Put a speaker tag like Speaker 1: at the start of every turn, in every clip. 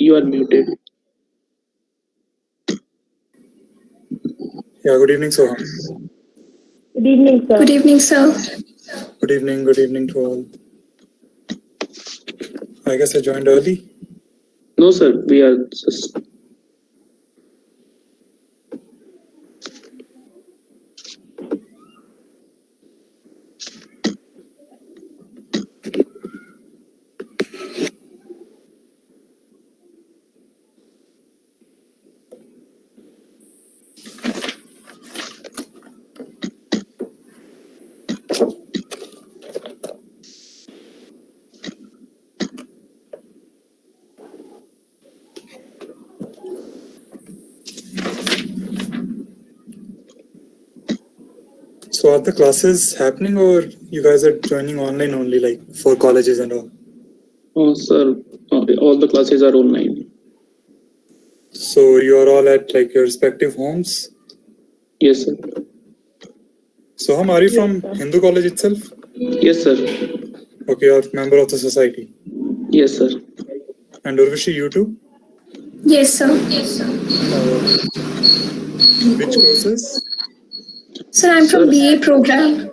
Speaker 1: you are muted.
Speaker 2: Yeah, good evening, Soham.
Speaker 3: Good evening, sir.
Speaker 4: Good evening, sir.
Speaker 2: Good evening to all. I guess I joined early.
Speaker 1: No, sir, we are just.
Speaker 2: So are the classes happening or you guys are joining online only, like for colleges and all?
Speaker 1: Oh, sir, all the classes are online.
Speaker 2: So you are all at like your respective homes?
Speaker 1: Yes, sir.
Speaker 2: Soham, are you
Speaker 3: Yes,
Speaker 2: from
Speaker 3: sir.
Speaker 2: Hindu college itself?
Speaker 1: Yes, sir.
Speaker 2: Okay, you are a member of the society.
Speaker 1: Yes, sir.
Speaker 2: And Urvashi, you too?
Speaker 4: Yes, sir.
Speaker 2: Which courses?
Speaker 4: Sir, I'm from
Speaker 1: Sir,
Speaker 4: BA program,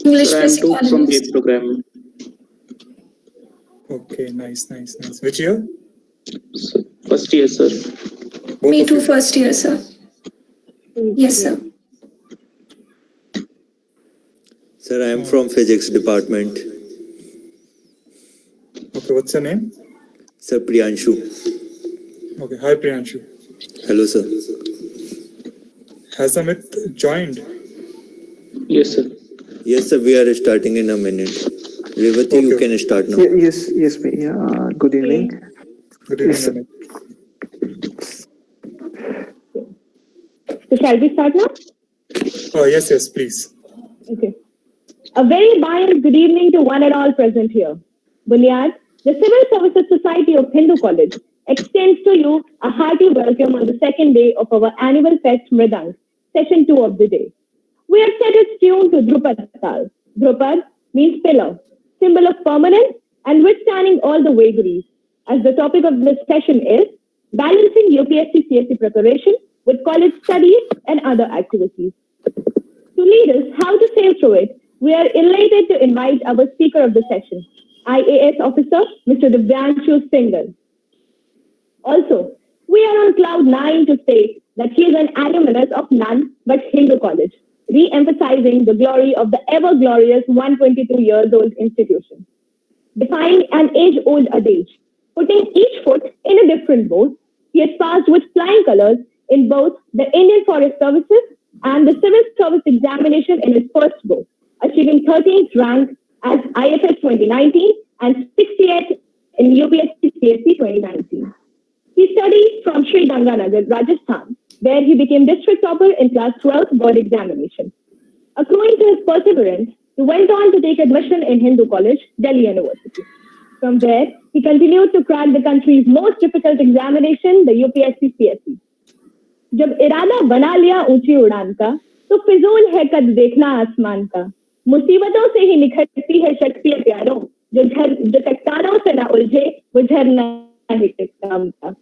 Speaker 4: English
Speaker 1: Sir, I am
Speaker 4: Basic
Speaker 1: too from
Speaker 4: Economics.
Speaker 1: BA program.
Speaker 2: Okay, nice. Which year?
Speaker 1: Sir, first year, sir.
Speaker 2: Both
Speaker 4: Me
Speaker 2: of
Speaker 4: too,
Speaker 2: you?
Speaker 4: first year, sir. Yes, sir.
Speaker 5: Sir, I am from physics department.
Speaker 2: Okay, what's your name?
Speaker 5: Sir, Priyanshu.
Speaker 2: Okay, hi Priyanshu.
Speaker 5: Hello, sir.
Speaker 2: Has Amit joined?
Speaker 1: Yes, sir.
Speaker 5: Yes, sir, we are starting in a minute. Revati, you
Speaker 2: Okay.
Speaker 5: can start now.
Speaker 6: Yes, good evening.
Speaker 2: Good evening,
Speaker 6: Yes, sir.
Speaker 2: Amit.
Speaker 3: So shall we start now?
Speaker 2: Oh, yes, please.
Speaker 3: Okay. A very biased good evening to one and all present here. Buniyaad, the Civil Services Society of Hindu College, extends to you a hearty welcome on the second day of our annual fest MRIDANG, session 2 of the day. We have set its tune to Drupad Tal. Drupad means pillar, symbol of permanence and withstanding all the vagaries. As the topic of this session is balancing UPSC CSE preparation with college studies and other activities. To lead us how to sail through it, we are elated to invite our speaker of the session, IAS officer, Mr. Divyanshu Singal. Also, we are on cloud 9 to state that he is an alumnus of none but Hindu College, re-emphasizing the glory of the ever-glorious 122 years old institution. Defying an age-old adage, putting each foot in a different boat, he has passed with flying colors in both the Indian Forest Services and the Civil Service examination in his first go, achieving 13th rank as IFS 2019 and 68th in UPSC CSE 2019. He studied from Shri Ganganagar, Rajasthan, where he became district topper in class 12 board examination. Accruing to his perseverance, he went on to take admission in Hindu College, Delhi University. From there, he continued to crack the country's most difficult examination, the UPSC CSE. जब इरादा बना लिया ऊंची उड़ान का तो फिजूल है कद देखना आसमान का मुसीबतों से ही निखरती है शक्ति प्यारों जो चट्टानों से ना उलझे वो झरना ही टिकता.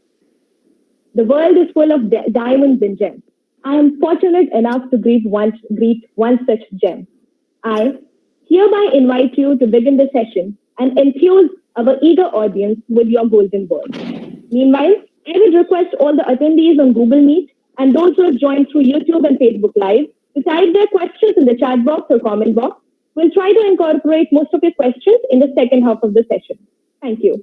Speaker 3: The world is full of diamonds and gems. I am fortunate enough to greet one such gem. I hereby invite you to begin the session and enthuse our eager audience with your golden words. Meanwhile, I would request all the attendees on Google Meet and those who have joined through YouTube and Facebook Live to type their questions in the chat box or comment box. We'll try to incorporate most of your questions in the second half of the session. Thank you.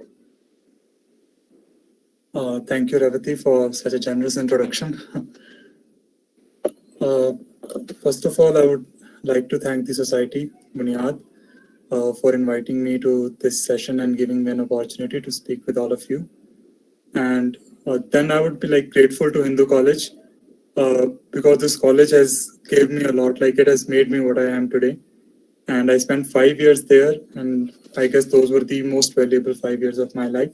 Speaker 2: Thank you, Revati, for such a generous introduction. First of all, I would like to thank the society, Buniyaad, for inviting me to this session and giving me an opportunity to speak with all of you. And then I would be grateful to Hindu College because this college has gave me a lot. It has made me what I am today. And I spent 5 years there, and I guess those were the most valuable 5 years of my life.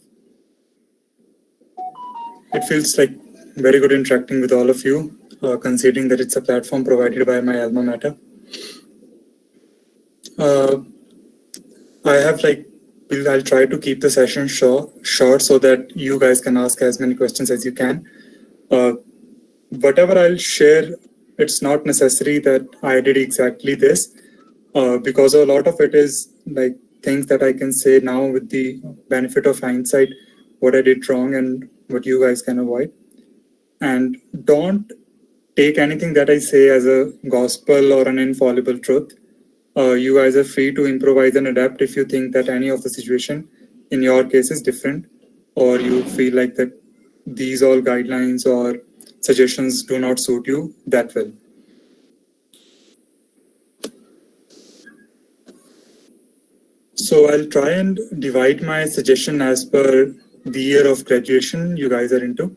Speaker 2: It feels very good interacting with all of you, considering that it's a platform provided by my alma mater. I have I'll try to keep the session short so that you guys can ask as many questions as you can. Whatever I'll share, it's not necessary that I did exactly this, because a lot of it is like things that I can say now with the benefit of hindsight, what I did wrong and what you guys can avoid. And don't take anything that I say as a gospel or an infallible truth. You guys are free to improvise and adapt if you think that any of the situation in your case is different, or you feel like that these all guidelines or suggestions do not suit you that well. So I'll try and divide my suggestion as per the year of graduation you guys are into,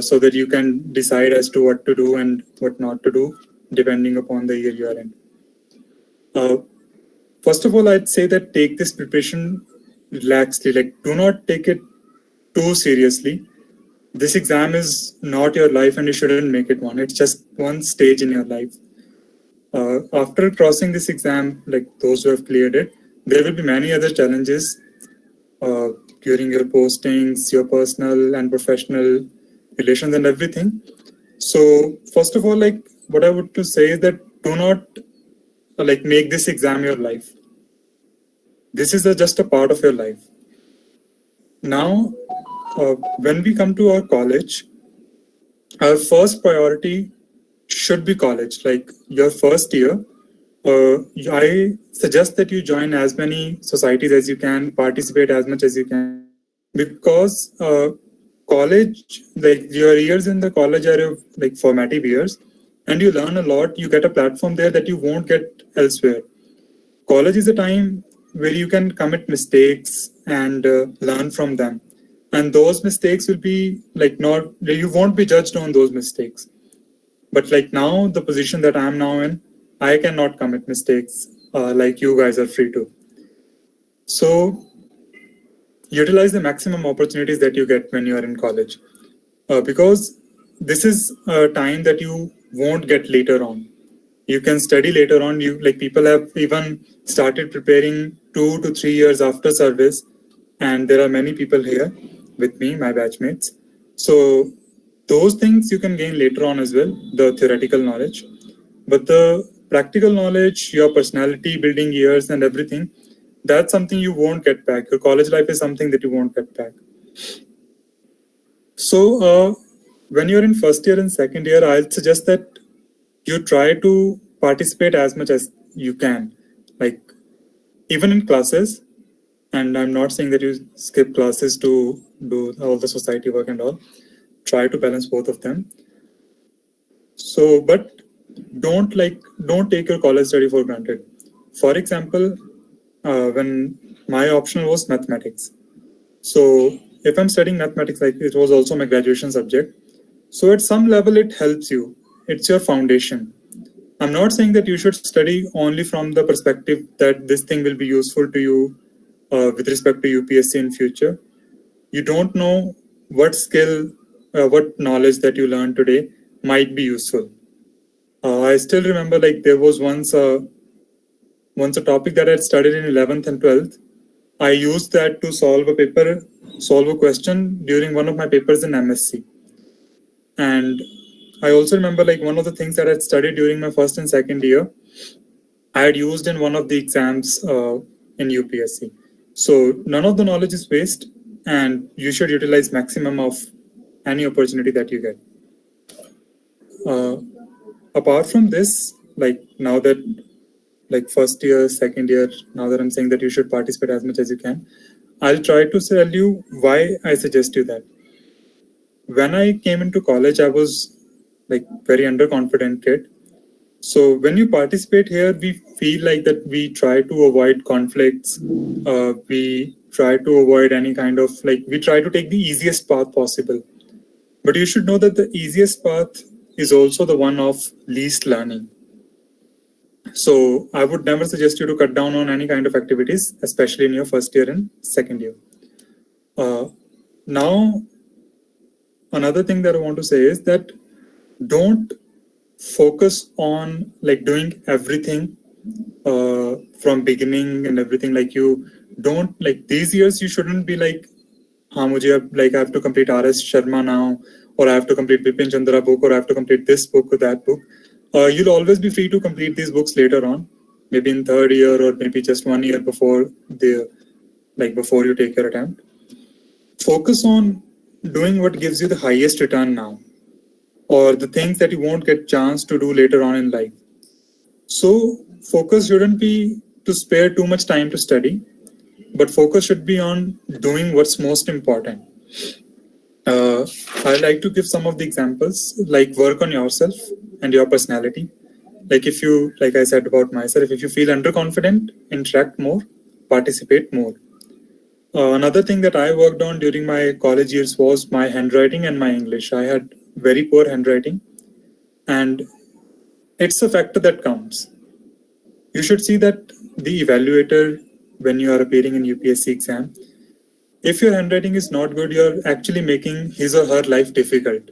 Speaker 2: so that you can decide as to what to do and what not to do depending upon the year you are in. First of all, I'd say that take this preparation relaxedly. Like, do not take it too seriously. This exam is not your life and you shouldn't make it one. It's just one stage in your life. After crossing this exam, like those who have cleared it, there will be many other challenges during your postings, your personal and professional relations and everything. So first of all, like what I would to say is that do not like make this exam your life. This is just a part of your life. Now, when we come to our college, our first priority should be college. Like your first year, I suggest that you join as many societies as you can, participate as much as you can, because college, like your years in the college are your like formative years, and you learn a lot. You get a platform there that you won't get elsewhere. College is a time where you can commit mistakes and learn from them, and those mistakes will be like not, you won't be judged on those mistakes. But like now, the position that I'm now in, I cannot commit mistakes like you guys are free to. So utilize the maximum opportunities that you get when you are in college, because this is a time that you won't get later on. You can study later on. You like people have even started preparing 2 to 3 years after service, and there are many people here with me, my batchmates. So those things you can gain later on as well, the theoretical knowledge, but the practical knowledge, your personality building years and everything, that's something you won't get back. Your college life is something that you won't get back. So when you're in first year and second year, I'll suggest that you try to participate as much as you can, like even in classes. And I'm not saying that you skip classes to do all the society work and all. Try to balance both of them. So, but don't take your college study for granted. For example, when my optional was mathematics. So if I'm studying mathematics, like it was also my graduation subject. So at some level, it helps you. It's your foundation. I'm not saying that you should study only from the perspective that this thing will be useful to you with respect to UPSC in future. You don't know what skill, what knowledge that you learn today might be useful. I still remember like there was once a topic that I had studied in 11th and 12th. I used that to solve a question during one of my papers in MSc. And I also remember like one of the things that I had studied during my first and second year, I had used in one of the exams in UPSC. So none of the knowledge is waste, and you should utilize maximum of any opportunity that you get. Apart from this, like now that like first year, second year, now that I'm saying that you should participate as much as you can, I'll try to tell you why I suggest you that. When I came into college, I was like very underconfident kid. So when you participate here, we feel like that we try to avoid conflicts. We try to avoid any kind of like, we try to take the easiest path possible. But you should know that the easiest path is also the one of least learning. So I would never suggest you to cut down on any kind of activities, especially in your first year and second year. Now, another thing that I want to say is that don't focus on like doing everything from beginning and everything. Like you don't like these years. You shouldn't be like, like I have to complete R.S. Sharma now, or I have to complete Bipin Chandra book, or I have to complete this book or that book. You'll always be free to complete these books later on, maybe in third year or maybe just 1 year before before you take your attempt. Focus on doing what gives you the highest return now, or the things that you won't get chance to do later on in life. So focus shouldn't be to spare too much time to study, but focus should be on doing what's most important. I'd like to give some of the examples, like work on yourself and your personality. Like if you, like I said about myself, if you feel underconfident, interact more, participate more. Another thing that I worked on during my college years was my handwriting and my English. I had very poor handwriting, and it's a factor that counts. You should see that the evaluator, when you are appearing in UPSC exam, if your handwriting is not good, you're actually making his or her life difficult.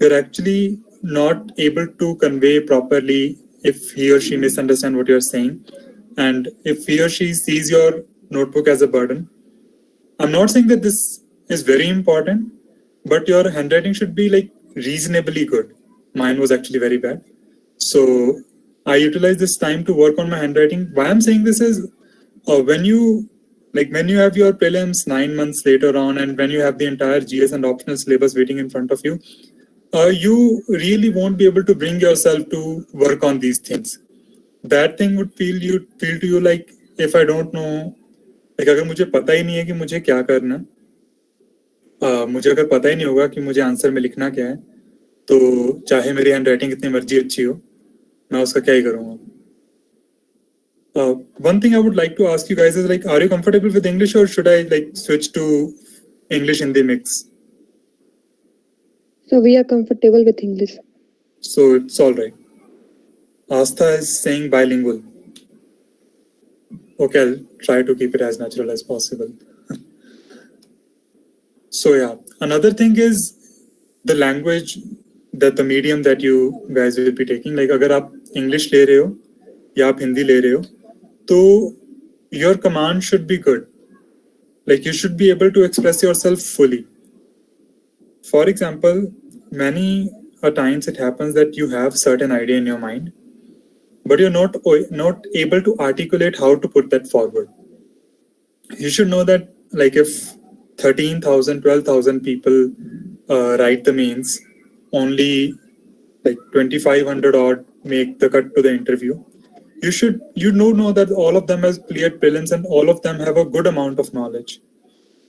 Speaker 2: You're actually not able to convey properly if he or she misunderstands what you're saying. And if he or she sees your notebook as a burden. I'm not saying that this is very important, but your handwriting should be like reasonably good. Mine was actually very bad. So I utilized this time to work on my handwriting. Why I'm saying this is when you have your prelims 9 months later on, and when you have the entire GS and optional syllabus waiting in front of you, you really won't be able to bring yourself to work on these things. That thing would feel to you like, if I don't know, like अगर मुझे पता ही नहीं है कि मुझे क्या करना, मुझे अगर पता ही नहीं होगा कि मुझे आंसर में लिखना क्या है, तो चाहे मेरी हैंडराइटिंग कितनी मर्जी अच्छी हो, मैं उसका क्या ही करूँगा. One thing I would like to ask you guys is like, are you comfortable with English, or should I like switch to English in the mix?
Speaker 7: So we are comfortable with English.
Speaker 2: So it's all right. Astha is saying bilingual. Okay, I'll try to keep it as natural as possible. So yeah, another thing is the language, that the medium that you guys will be taking. Like अगर आप English ले रहे हो या आप हिंदी ले रहे हो, तो your command should be good. Like you should be able to express yourself fully. For example, many a times it happens that you have certain idea in your mind, but you're not able to articulate how to put that forward. You should know that like if 13,000, 12,000 people write the mains, only like 2,500 odd make the cut to the interview. You know that all of them has cleared prelims and all of them have a good amount of knowledge.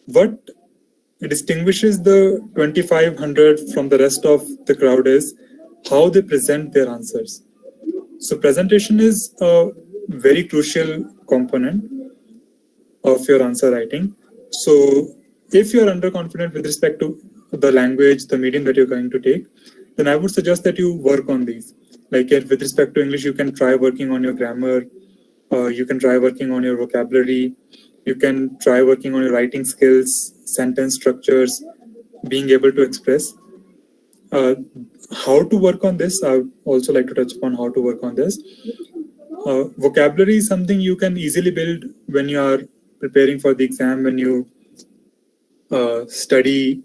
Speaker 2: What distinguishes the 2,500 from the rest of the crowd is how they present their answers. So presentation is a very crucial component of your answer writing. So if you're underconfident with respect to the language, the medium that you're going to take, then I would suggest that you work on these. Like with respect to English, you can try working on your grammar, you can try working on your vocabulary, you can try working on your writing skills, sentence structures, being able to express. How to work on this, I would also like to touch upon how to work on this. Vocabulary is something you can easily build when you are preparing for the exam, when you study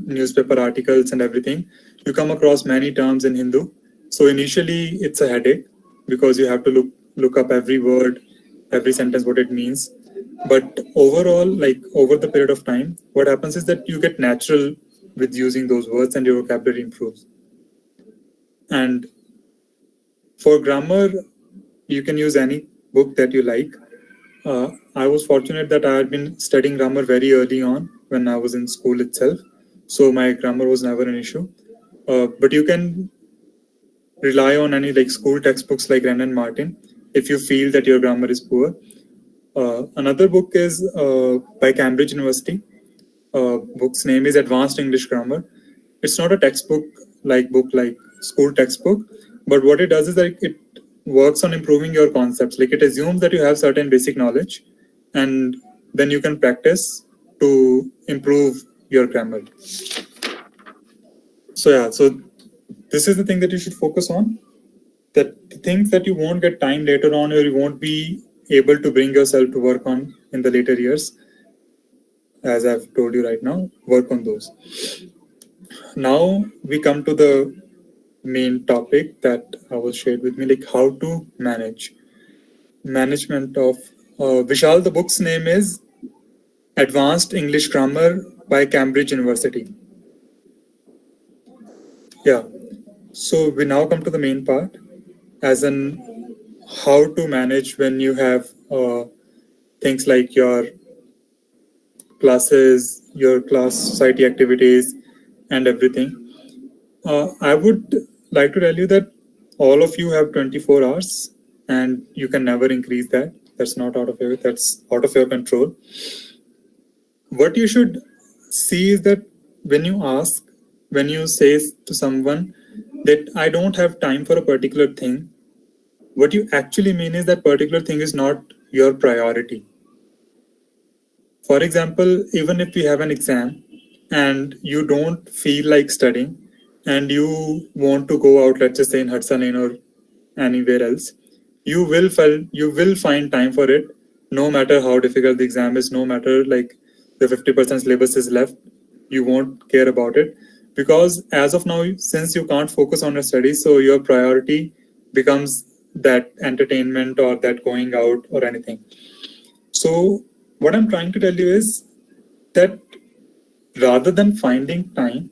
Speaker 2: newspaper articles and everything. You come across many terms in Hindu. So initially it's a headache because you have to look up every word, every sentence, what it means. But overall, like over the period of time, what happens is that you get natural with using those words and your vocabulary improves. And for grammar, you can use any book that you like. I was fortunate that I had been studying grammar very early on when I was in school itself. So my grammar was never an issue. But you can rely on any like school textbooks like Wren and Martin if you feel that your grammar is poor. Another book is by Cambridge University. Book's name is Advanced English Grammar. It's not a textbook like school textbook, but what it does is that it works on improving your concepts. Like it assumes that you have certain basic knowledge, and then you can practice to improve your grammar. So yeah, so this is the thing that you should focus on. That the things that you won't get time later on, or you won't be able to bring yourself to work on in the later years, as I've told you right now, work on those. Now we come to the main topic that I was shared with me, like how to management of Vishal. The book's name is Advanced English Grammar by Cambridge University. Yeah. So we now come to the main part, as in how to manage when you have things like your classes, your class society activities, and everything. I would like to tell you that all of you have 24 hours, and you can never increase that. That's not out of your control. What you should see is that when you say to someone that I don't have time for a particular thing, what you actually mean is that particular thing is not your priority. For example, even if you have an exam and you don't feel like studying and you want to go out, let's just say in Hudson Lane or anywhere else, you will find time for it, no matter how difficult the exam is, no matter like the 50% syllabus is left, you won't care about it, because as of now, since you can't focus on your studies, so your priority becomes that entertainment or that going out or anything. So what I'm trying to tell you is that rather than finding time,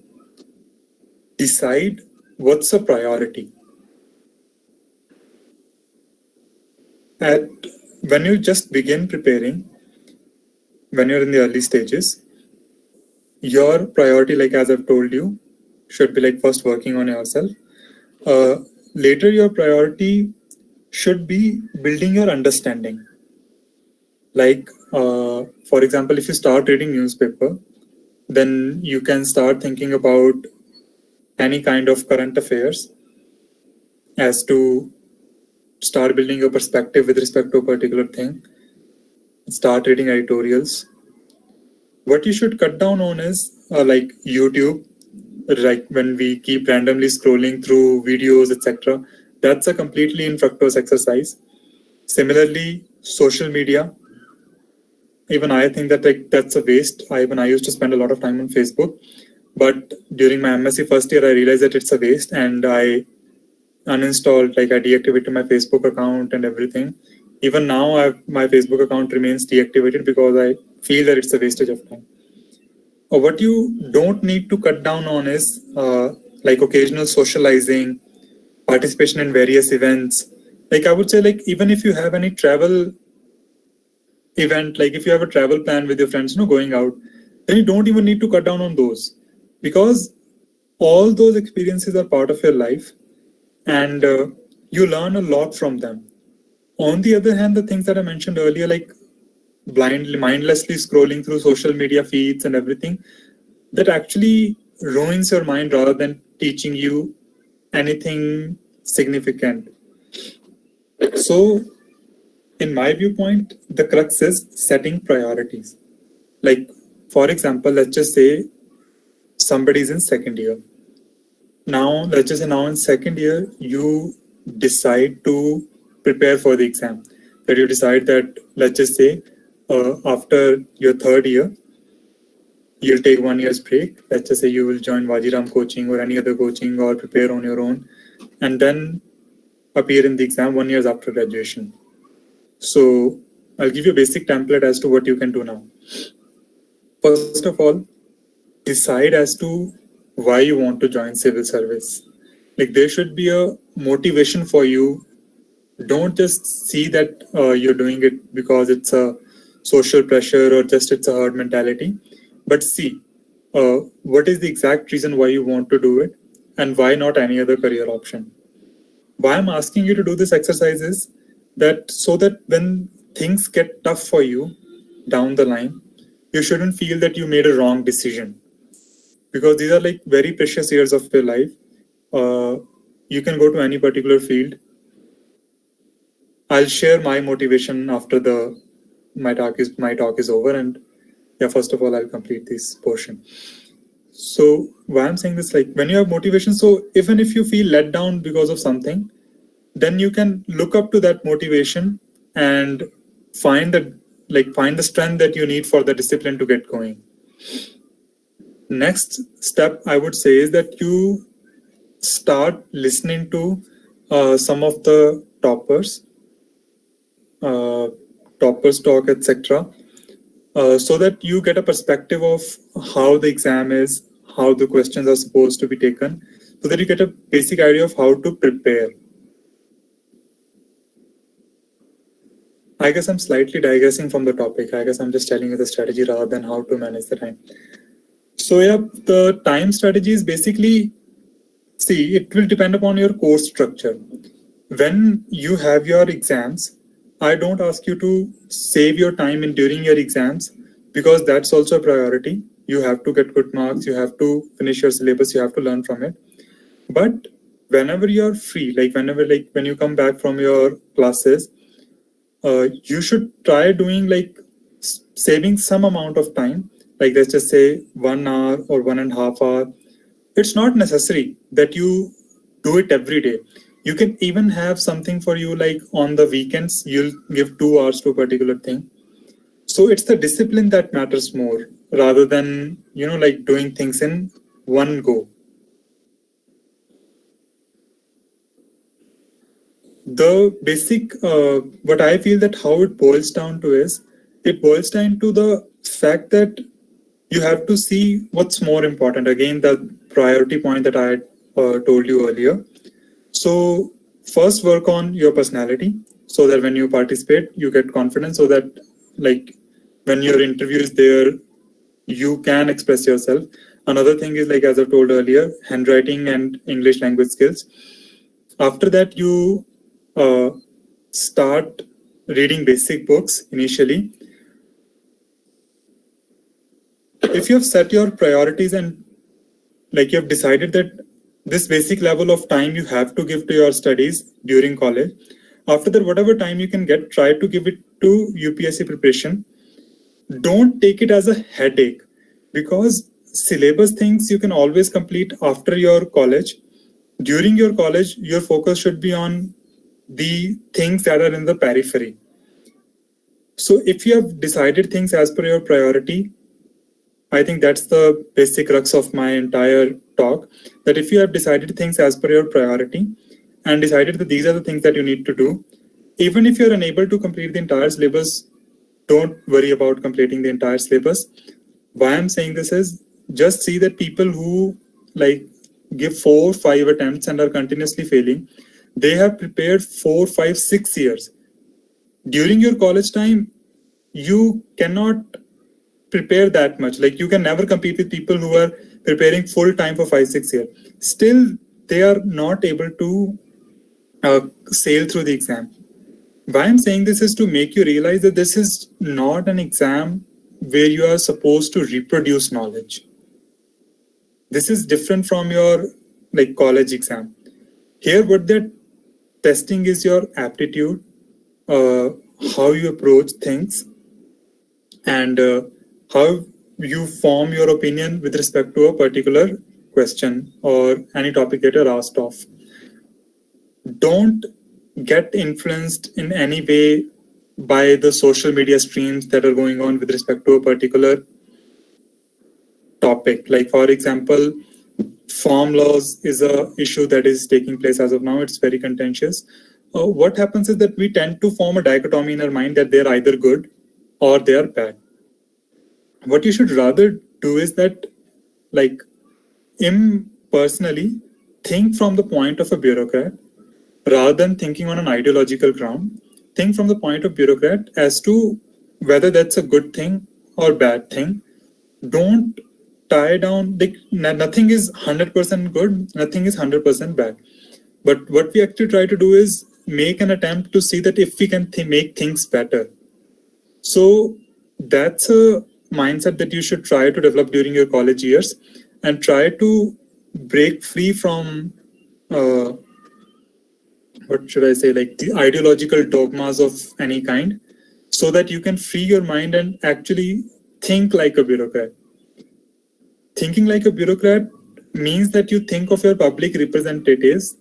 Speaker 2: decide what's a priority. When you just begin preparing, when you're in the early stages, your priority, like as I've told you, should be like first working on yourself. Later, your priority should be building your understanding. Like, for example, if you start reading newspaper, then you can start thinking about any kind of current affairs as to start building your perspective with respect to a particular thing. Start reading editorials. What you should cut down on is like YouTube, like when we keep randomly scrolling through videos, etc. That's a completely infructuous exercise. Similarly, social media. Even I think that like that's a waste. I used to spend a lot of time on Facebook, but during my MSc first year, I realized that it's a waste, and I uninstalled, like I deactivated my Facebook account and everything. Even now, my Facebook account remains deactivated because I feel that it's a wastage of time. What you don't need to cut down on is like occasional socializing, participation in various events. Like I would say, like even if you have any travel event, like if you have a travel plan with your friends, going out, then you don't even need to cut down on those, because all those experiences are part of your life, and you learn a lot from them. On the other hand, the things that I mentioned earlier, like mindlessly scrolling through social media feeds and everything, that actually ruins your mind rather than teaching you anything significant. So, in my viewpoint, the crux is setting priorities. Like, for example, let's just say somebody's in second year. Now, let's just say now in second year, you decide to prepare for the exam. That you decide that, let's just say, after your third year, you'll take 1 year's break. Let's just say you will join Vajiram coaching or any other coaching or prepare on your own, and then appear in the exam 1 year after graduation. So I'll give you a basic template as to what you can do now. First of all, decide as to why you want to join civil service. Like there should be a motivation for you. Don't just see that you're doing it because it's a social pressure or just it's a herd mentality, but see what is the exact reason why you want to do it and why not any other career option. Why I'm asking you to do this exercise is that so that when things get tough for you down the line, you shouldn't feel that you made a wrong decision, because these are like very precious years of your life. You can go to any particular field. I'll share my motivation after my talk is over, and yeah, first of all, I'll complete this portion. So why I'm saying this, like when you have motivation, so even if you feel let down because of something, then you can look up to that motivation and find the strength that you need for the discipline to get going. Next step I would say is that you start listening to some of the toppers talk, etc. So that you get a perspective of how the exam is, how the questions are supposed to be taken, so that you get a basic idea of how to prepare. I guess I'm slightly digressing from the topic. I guess I'm just telling you the strategy rather than how to manage the time. So yeah, the time strategy is basically, see, it will depend upon your course structure. When you have your exams, I don't ask you to save your time in during your exams, because that's also a priority. You have to get good marks, you have to finish your syllabus, you have to learn from it. But whenever you're free, when you come back from your classes, you should try doing saving some amount of time, like let's just say 1 hour or 1.5 hours. It's not necessary that you do it every day. You can even have something for you, like on the weekends, you'll give 2 hours to a particular thing. So it's the discipline that matters more rather than, doing things in one go. The basic, what I feel that how it boils down to is, it boils down to the fact that you have to see what's more important. Again, the priority point that I told you earlier. So first work on your personality, so that when you participate, you get confidence, so that when your interview is there, you can express yourself. Another thing is, as I've told earlier, handwriting and English language skills. After that, you start reading basic books initially. If you have set your priorities and you have decided that this basic level of time you have to give to your studies during college, after that, whatever time you can get, try to give it to UPSC preparation. Don't take it as a headache, because syllabus things you can always complete after your college. During your college, your focus should be on the things that are in the periphery. So if you have decided things as per your priority, I think that's the basic crux of my entire talk, that if you have decided things as per your priority and decided that these are the things that you need to do, even if you're unable to complete the entire syllabus, don't worry about completing the entire syllabus. Why I'm saying this is, just see that people who give 4 or 5 attempts and are continuously failing, they have prepared 4, 5, 6 years. During your college time, you cannot prepare that much. You can never compete with people who are preparing full time for 5, 6 years. Still, they are not able to sail through the exam. Why I'm saying this is to make you realize that this is not an exam where you are supposed to reproduce knowledge. This is different from your college exam. Here, what they're testing is your aptitude, how you approach things, and how you form your opinion with respect to a particular question or any topic that you're asked of. Don't get influenced in any way by the social media streams that are going on with respect to a particular topic. For example, farm laws is a issue that is taking place as of now. It's very contentious. What happens is that we tend to form a dichotomy in our mind that they're either good or they are bad. What you should rather do is that, personally, think from the point of a bureaucrat rather than thinking on an ideological ground. Think from the point of bureaucrat as to whether that's a good thing or bad thing. Don't tie down, nothing is 100% good, nothing is 100% bad. But what we actually try to do is make an attempt to see that if we can make things better. So that's a mindset that you should try to develop during your college years, and try to break free from the ideological dogmas of any kind, so that you can free your mind and actually think like a bureaucrat. Thinking like a bureaucrat means that you think of your public representatives,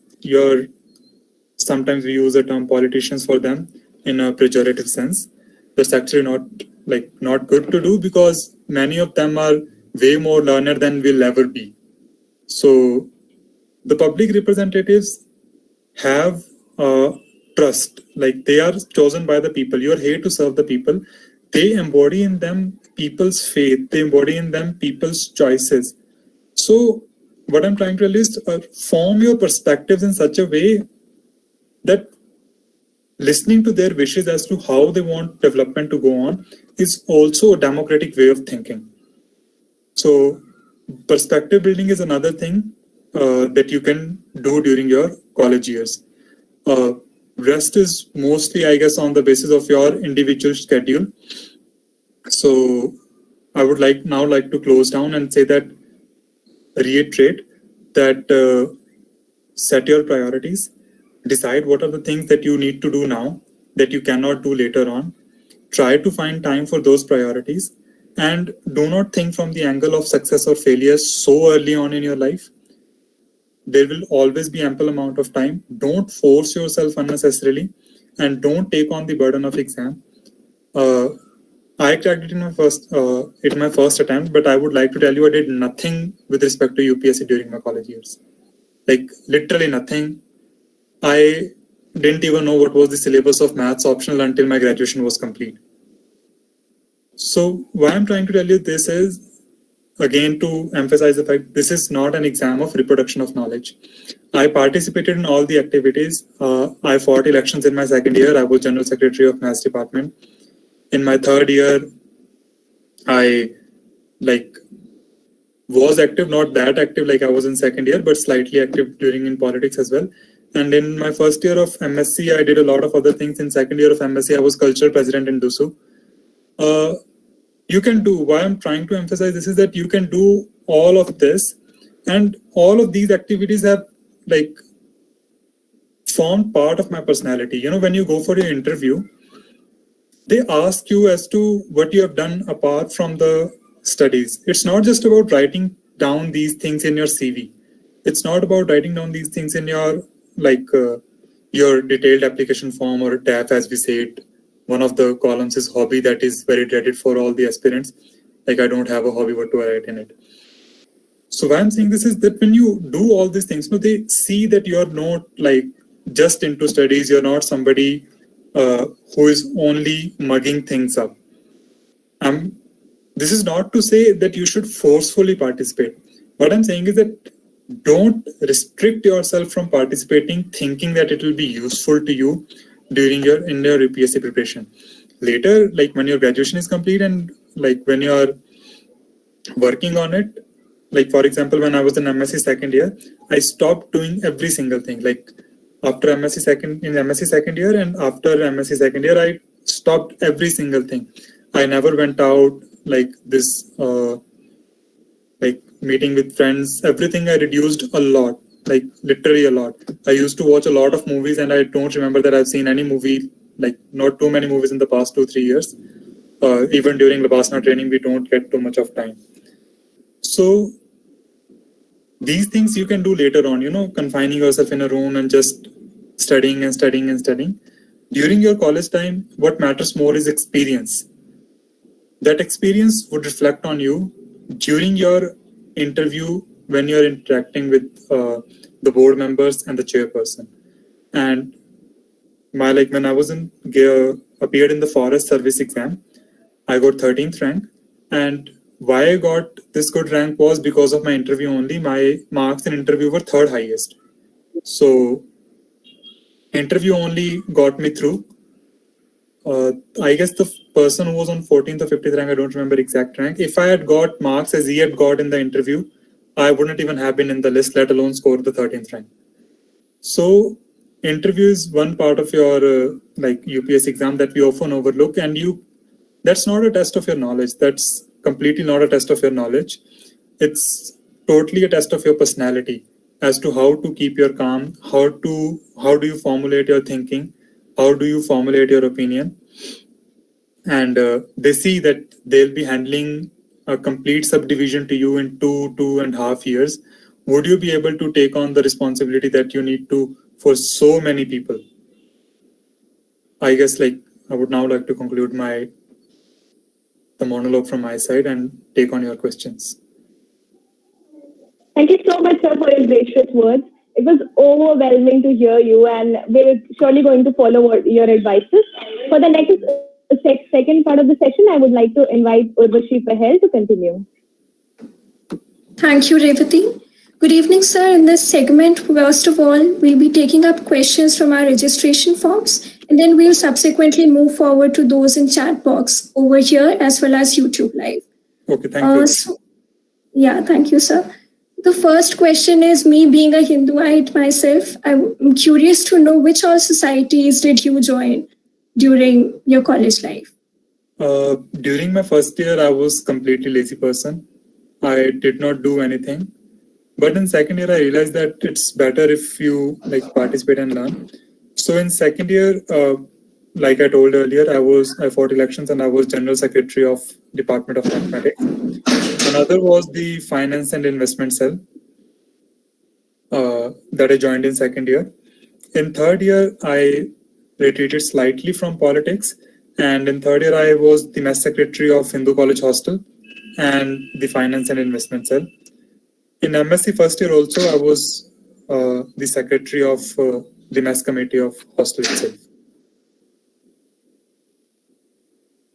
Speaker 2: sometimes we use the term politicians for them in a pejorative sense. that's actually not good to do, because many of them are way more learned than we'll ever be. So the public representatives have trust, like they are chosen by the people. You're here to serve the people. They embody in them people's faith, they embody in them people's choices. So what I'm trying to tell is form your perspectives in such a way that listening to their wishes as to how they want development to go on is also a democratic way of thinking. So perspective building is another thing that you can do during your college years. Rest is mostly, I guess, on the basis of your individual schedule. So I would like to close down and say that, reiterate that set your priorities, decide what are the things that you need to do now that you cannot do later on. Try to find time for those priorities, and do not think from the angle of success or failure so early on in your life. There will always be ample amount of time. Don't force yourself unnecessarily, and don't take on the burden of exam. I cracked it in my first attempt, but I would like to tell you I did nothing with respect to UPSC during my college years. Like literally nothing. I didn't even know what was the syllabus of maths optional until my graduation was complete. So why I'm trying to tell you this is, again, to emphasize the fact this is not an exam of reproduction of knowledge. I participated in all the activities. I fought elections in my second year. I was General Secretary of Maths Department. In my third year, I was active, not that active like I was in second year, but slightly active during in politics as well. And in my first year of MSc, I did a lot of other things. In second year of MSc, I was cultural president in DUSU. You can do, why I'm trying to emphasize this is that you can do all of this, and all of these activities have formed part of my personality. You know, when you go for your interview, they ask you as to what you have done apart from the studies. It's not just about writing down these things in your CV. It's not about writing down these things in your your detailed application form or TAF, as we say it. One of the columns is hobby, that is very dreaded for all the aspirants. Like, I don't have a hobby, what do I write in it? So why I'm saying this is that when you do all these things, they see that you're not just into studies. You're not somebody who is only mugging things up. This is not to say that you should forcefully participate. What I'm saying is that don't restrict yourself from participating, thinking that it will be useful to you during your UPSC preparation. Later, when your graduation is complete and when you're working on it, for example, when I was in MSc second year, I stopped doing every single thing. After MSc second year and after MSc second year, I stopped every single thing. I never went out meeting with friends. Everything I reduced a lot, literally a lot. I used to watch a lot of movies, and I don't remember that I've seen any movie, not too many movies in the past 2-3 years. Even during Vipassana training, we don't get too much of time. So these things you can do later on, confining yourself in a room and just studying and studying and studying. During your college time, what matters more is experience. That experience would reflect on you during your interview when you're interacting with the board members and the chairperson. And when I was appeared in the forest service exam, I got 13th rank. And why I got this good rank was because of my interview only. My marks in interview were third highest. So interview only got me through. I guess the person who was on 14th or 15th rank, I don't remember exact rank. If I had got marks as he had got in the interview, I wouldn't even have been in the list, let alone score the 13th rank. So interview is one part of your UPSC exam that we often overlook, and that's not a test of your knowledge. That's completely not a test of your knowledge. It's totally a test of your personality as to how to keep your calm, how do you formulate your thinking, how do you formulate your opinion. And they see that they'll be handling a complete subdivision to you in 2.5 years. Would you be able to take on the responsibility that you need to for so many people? I guess I would now like to conclude the monologue from my side and take on your questions.
Speaker 3: Thank you so much, sir, for your gracious words. It was overwhelming to hear you, and we're surely going to follow your advices. For the next second part of the session, I would like to invite Urvashi Pahel to continue.
Speaker 4: Thank you, Revati. Good evening, sir. In this segment, first of all, we'll be taking up questions from our registration forms, and then we'll subsequently move forward to those in chat box over here as well as YouTube Live.
Speaker 2: Okay, thank you.
Speaker 4: Thank you, sir. The first question is, me being a Hinduite myself, I'm curious to know which all societies did you join during your college life?
Speaker 2: During my first year, I was completely lazy person. I did not do anything. But in second year, I realized that it's better if you participate and learn. So in second year, like I told earlier, I fought elections and I was General Secretary of Department of Mathematics. Another was the Finance and Investment Cell that I joined in second year. In third year, I retreated slightly from politics. And in third year, I was the Mess Secretary of Hindu College Hostel and the Finance and Investment Cell. In MSc first year also, I was the Secretary of the Mess Committee of Hostel itself.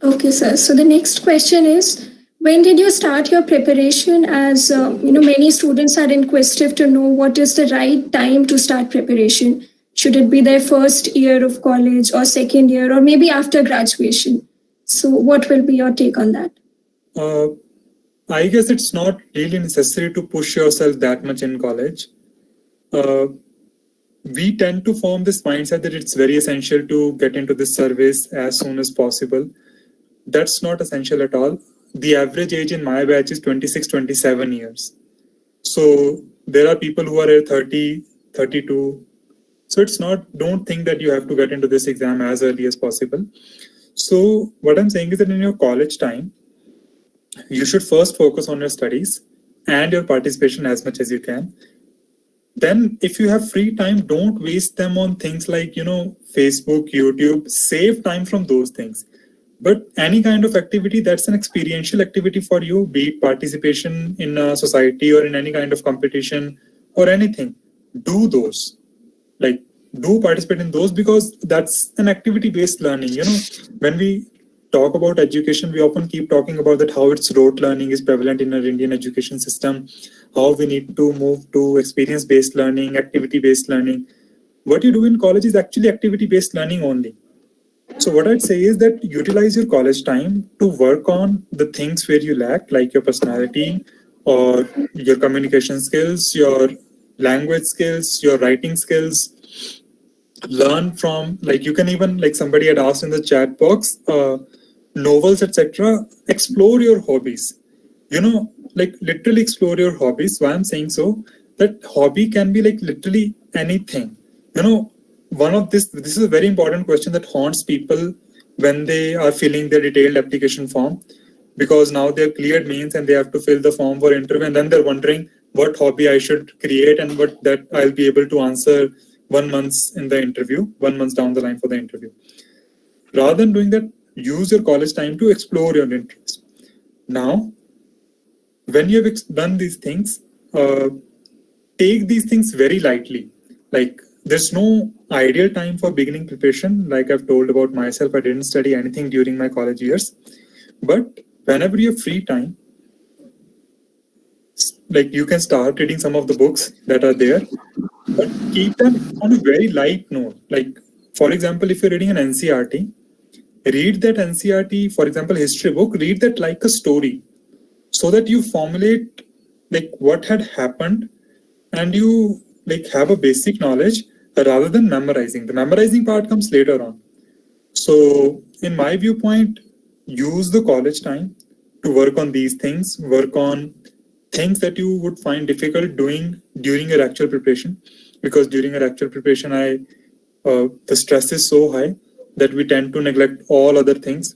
Speaker 4: Okay, sir. So the next question is, when did you start your preparation? As many students are inquisitive to know what is the right time to start preparation. Should it be their first year of college or second year or maybe after graduation? So what will be your take on that?
Speaker 2: I guess it's not really necessary to push yourself that much in college. We tend to form this mindset that it's very essential to get into this service as soon as possible. That's not essential at all. The average age in my batch is 26, 27 years. So there are people who are 30, 32. So don't think that you have to get into this exam as early as possible. So what I'm saying is that in your college time, you should first focus on your studies and your participation as much as you can. Then if you have free time, don't waste them on things like, Facebook, YouTube. Save time from those things. But any kind of activity that's an experiential activity for you, be it participation in a society or in any kind of competition or anything, do those. Do participate in those, because that's an activity-based learning. When we talk about education, we often keep talking about that how it's rote learning is prevalent in our Indian education system, how we need to move to experience-based learning, activity-based learning. What you do in college is actually activity-based learning only. So what I'd say is that utilize your college time to work on the things where you lack, like your personality or your communication skills, your language skills, your writing skills. Learn from, you can even, somebody had asked in the chat box, novels, etc. Explore your hobbies. Literally explore your hobbies. Why I'm saying so? That hobby can be literally anything. This is a very important question that haunts people when they are filling their detailed application form, because now they've cleared mains and they have to fill the form for interview, and then they're wondering what hobby I should create and what that I'll be able to answer 1 month in the interview, 1 month down the line for the interview. Rather than doing that, use your college time to explore your interests. Now, when you have done these things, take these things very lightly. There's no ideal time for beginning preparation. Like I've told about myself, I didn't study anything during my college years. But whenever you have free time, you can start reading some of the books that are there, but keep them on a very light note. For example, if you're reading an NCERT, read that NCERT, for example, history book, read that like a story, so that you formulate what had happened and you have a basic knowledge rather than memorizing. The memorizing part comes later on. So in my viewpoint, use the college time to work on these things, work on things that you would find difficult doing during your actual preparation, because during your actual preparation, the stress is so high that we tend to neglect all other things.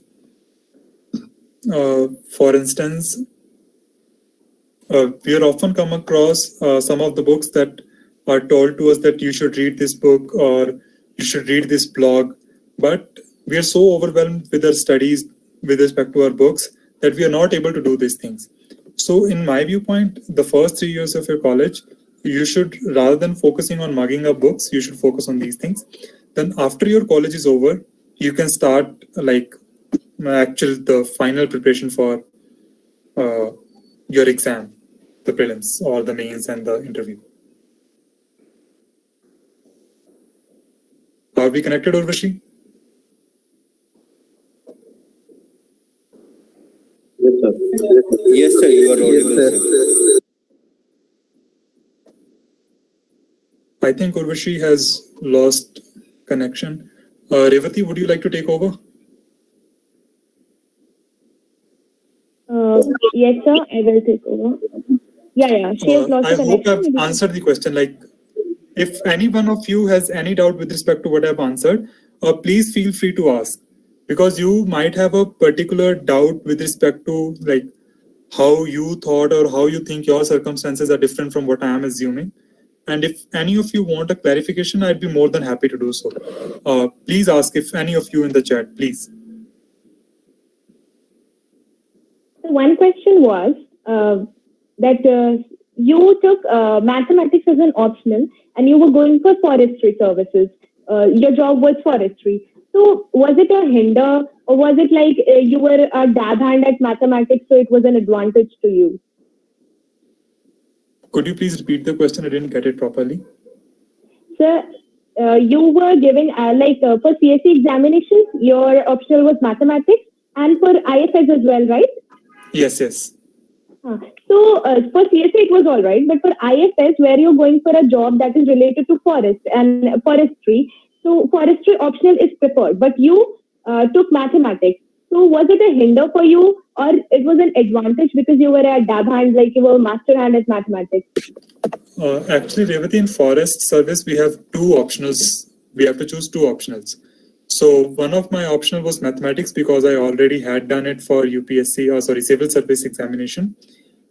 Speaker 2: For instance, we are often come across some of the books that are told to us that you should read this book or you should read this blog, but we are so overwhelmed with our studies with respect to our books that we are not able to do these things. So in my viewpoint, the first 3 years of your college, you should, rather than focusing on mugging up books, you should focus on these things. Then after your college is over, you can start like the final preparation for your exam, the prelims or the mains and the interview. Are we connected, Urvashi?
Speaker 5: Yes, sir. Yes, sir. You are audible, sir.
Speaker 2: I think Urvashi has lost connection. Revati, would you like to take over?
Speaker 3: Yes, sir, I will take over. Yeah, she has lost
Speaker 2: I
Speaker 3: the
Speaker 2: hope
Speaker 3: connection.
Speaker 2: I've answered the question. Like, if any one of you has any doubt with respect to what I've answered, please feel free to ask, because you might have a particular doubt with respect to like how you thought or how you think your circumstances are different from what I am assuming. And if any of you want a clarification, I'd be more than happy to do so. Please ask if any of you in the chat, please.
Speaker 3: One question was that you took mathematics as an optional and you were going for forestry services. Your job was forestry. So was it a hinder, or was it like you were a dab hand at mathematics, so it was an advantage to you?
Speaker 2: Could you please repeat the question? I didn't get it properly.
Speaker 3: Sir, you were giving for CSE examinations, your optional was mathematics, and for IFS as well, right?
Speaker 2: Yes.
Speaker 3: So for CSE it was all right, but for IFS, where you're going for a job that is related to forest and forestry, so forestry optional is preferred, but you took mathematics. So was it a hinder for you, or it was an advantage because you were a dab hand, like you were a master hand at mathematics?
Speaker 2: Actually, Revati, in forest service, we have two optionals. We have to choose two optionals. So one of my optional was mathematics because I already had done it for UPSC, civil service examination.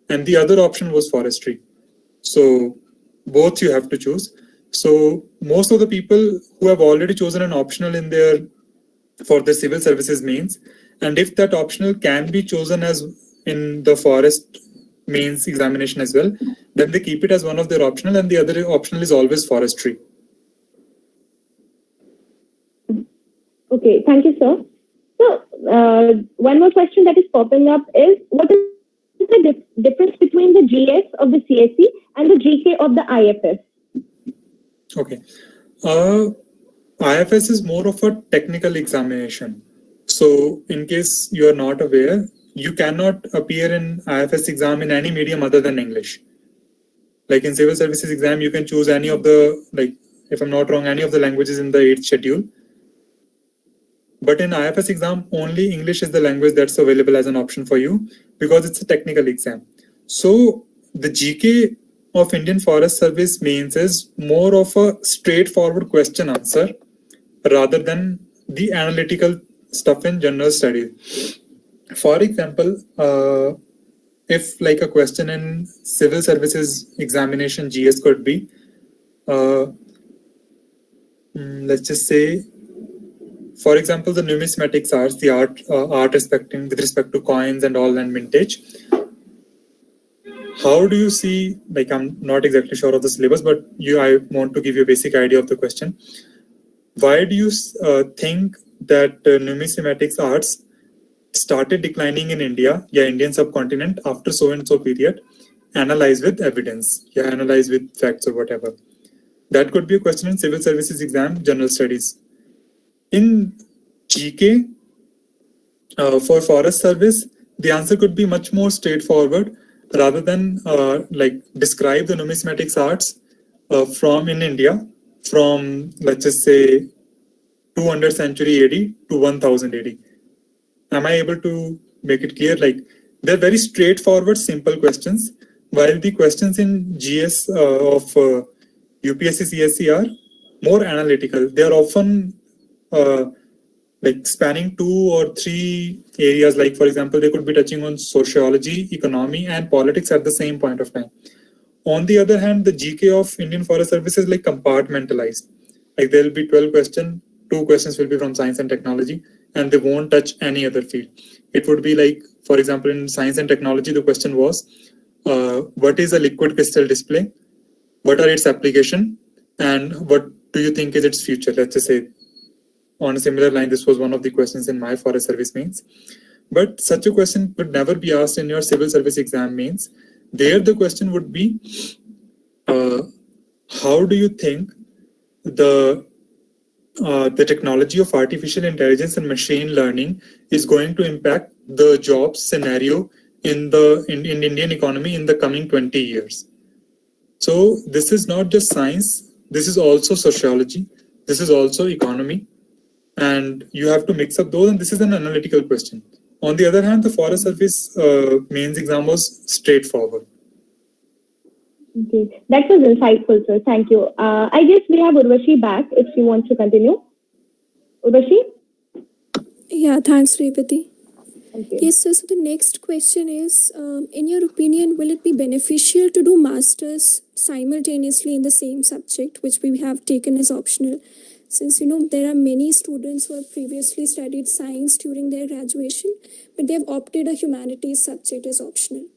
Speaker 2: And the other option was forestry. So both you have to choose. So most of the people who have already chosen an optional for the civil services mains, and if that optional can be chosen as in the forest mains examination as well, then they keep it as one of their optional, and the other optional is always forestry.
Speaker 3: Okay, thank you, sir. So one more question that is popping up is, what is the difference between the GS of the CSE and the GK of the IFS?
Speaker 2: Okay. IFS is more of a technical examination. So in case you are not aware, you cannot appear in IFS exam in any medium other than English. Like in civil services exam, you can choose any of the, like, if I'm not wrong, any of the languages in the 8th schedule. But in IFS exam, only English is the language that's available as an option for you because it's a technical exam. So the GK of Indian Forest Service mains is more of a straightforward question answer rather than the analytical stuff in general studies. For example, if like a question in civil services examination GS could be, let's just say, for example, the numismatics arts, the art with respect to coins and all and mintage. How do you see, like, I'm not exactly sure of the syllabus, but I want to give you a basic idea of the question. Why do you think that numismatics arts started declining in India, Indian subcontinent, after so and so period? Analyze with evidence, analyze with facts or whatever. That could be a question in civil services exam, general studies. In GK, for forest service, the answer could be much more straightforward rather than like describe the numismatics arts from in India from, let's just say, 200th century AD to 1000 AD. Am I able to make it clear? Like, they're very straightforward, simple questions, while the questions in GS of UPSC CSE are more analytical. They are often like spanning 2 or 3 areas. Like, for example, they could be touching on sociology, economy, and politics at the same point of time. On the other hand, the GK of Indian Forest Service is like compartmentalized. Like, there will be 12 questions 2 questions will be from science and technology, and they won't touch any other field. It would be like, for example, in science and technology, the question was, what is a liquid crystal display? What are its application? And what do you think is its future? Let's just say, on a similar line, this was one of the questions in my forest service mains. But such a question would never be asked in your civil service exam mains. There, the question would be, how do you think the technology of artificial intelligence and machine learning is going to impact the job scenario in the Indian economy in the coming 20 years? So this is not just science, this is also sociology, this is also economy, and you have to mix up those, and this is an analytical question. On the other hand, the forest service mains exam was straightforward.
Speaker 3: Okay, that was insightful, sir. Thank you. I guess we have Urvashi back if she wants to continue. Urvashi?
Speaker 4: Yeah, thanks, Revati.
Speaker 3: Okay.
Speaker 4: Yes, sir. So the next question is, in your opinion, will it be beneficial to do masters simultaneously in the same subject, which we have taken as optional? Since, there are many students who have previously studied science during their graduation, but they have opted a humanities subject as optional.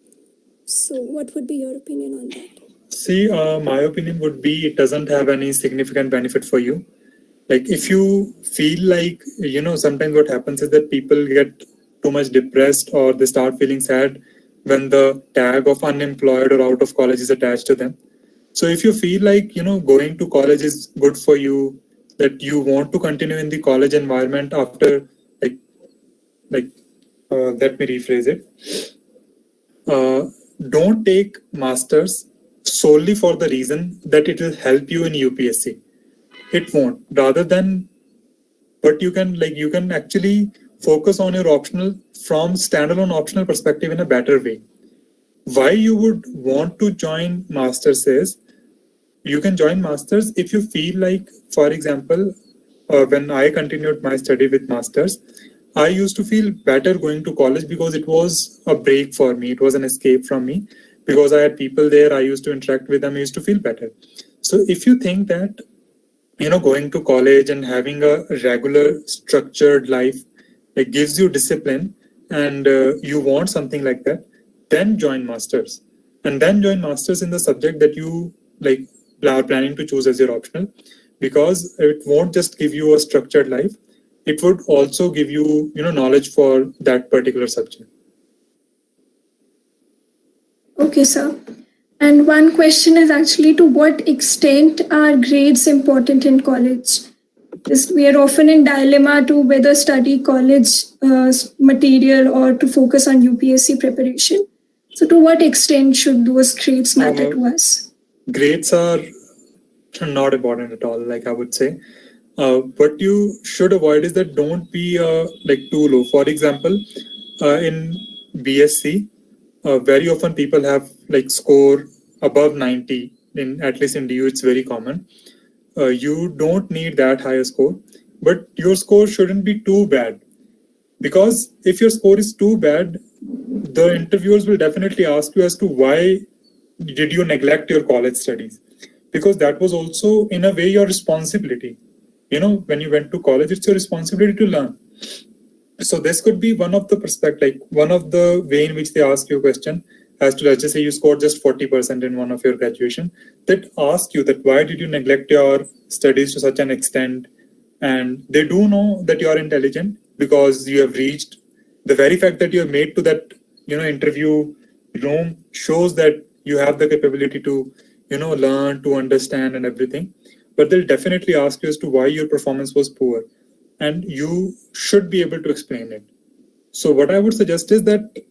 Speaker 4: So what would be your opinion on that?
Speaker 2: See, my opinion would be it doesn't have any significant benefit for you. Like if you feel like, sometimes what happens is that people get too much depressed or they start feeling sad when the tag of unemployed or out of college is attached to them. So if you feel like, going to college is good for you, that you want to continue in the college environment after, let me rephrase it. Don't take masters solely for the reason that it will help you in UPSC. It won't. Rather than, but you can actually focus on your optional from standalone optional perspective in a better way. Why you would want to join masters is, you can join masters if you feel like, for example, when I continued my study with masters, I used to feel better going to college because it was a break for me. It was an escape from me because I had people there. I used to interact with them. I used to feel better. So if you think that, going to college and having a regular structured life, it gives you discipline and you want something like that, then join masters. And then join masters in the subject that you are planning to choose as your optional, because it won't just give you a structured life. It would also give you, knowledge for that particular subject.
Speaker 4: Okay, sir. And one question is actually, to what extent are grades important in college? We are often in dilemma to whether study college material or to focus on UPSC preparation. So to what extent should those grades matter to us?
Speaker 2: Grades are not important at all, I would say. What you should avoid is that don't be too low. For example, in BSc, very often people have score above 90. At least in DU, it's very common. You don't need that high a score, but your score shouldn't be too bad. Because if your score is too bad, the interviewers will definitely ask you as to why did you neglect your college studies? Because that was also, in a way, your responsibility. When you went to college, it's your responsibility to learn. So this could be one of the one of the way in which they ask you a question as to, let's just say you scored just 40% in one of your graduation, that ask you that why did you neglect your studies to such an extent? And they do know that you are intelligent because you have reached, the very fact that you have made to that, interview room shows that you have the capability to, learn, to understand and everything. But they'll definitely ask you as to why your performance was poor. And you should be able to explain it. So what I would suggest is that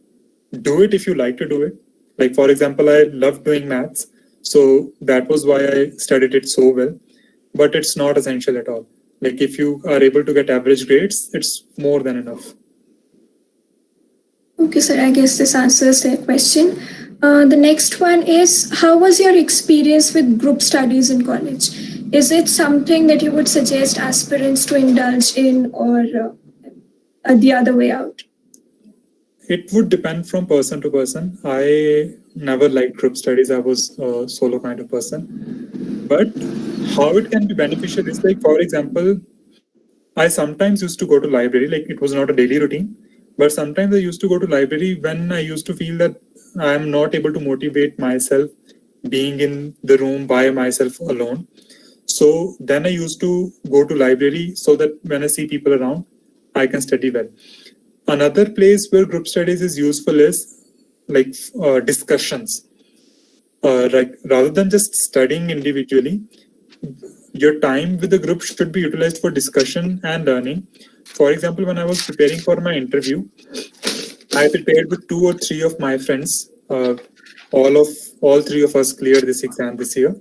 Speaker 2: do it if you like to do it. For example, I love doing maths. So that was why I studied it so well. But it's not essential at all. If you are able to get average grades, it's more than enough.
Speaker 4: Okay, sir, I guess this answers their question. The next one is, how was your experience with group studies in college? Is it something that you would suggest aspirants to indulge in, or the other way out?
Speaker 2: It would depend from person to person. I never liked group studies. I was a solo kind of person. But how it can be beneficial is for example, I sometimes used to go to library, like it was not a daily routine, but sometimes I used to go to library when I used to feel that I am not able to motivate myself being in the room by myself alone. So then I used to go to library so that when I see people around, I can study well. Another place where group studies is useful is like discussions. Like rather than just studying individually, your time with the group should be utilized for discussion and learning. For example, when I was preparing for my interview, I prepared with 2 or 3 of my friends. All 3 of us cleared this exam this year.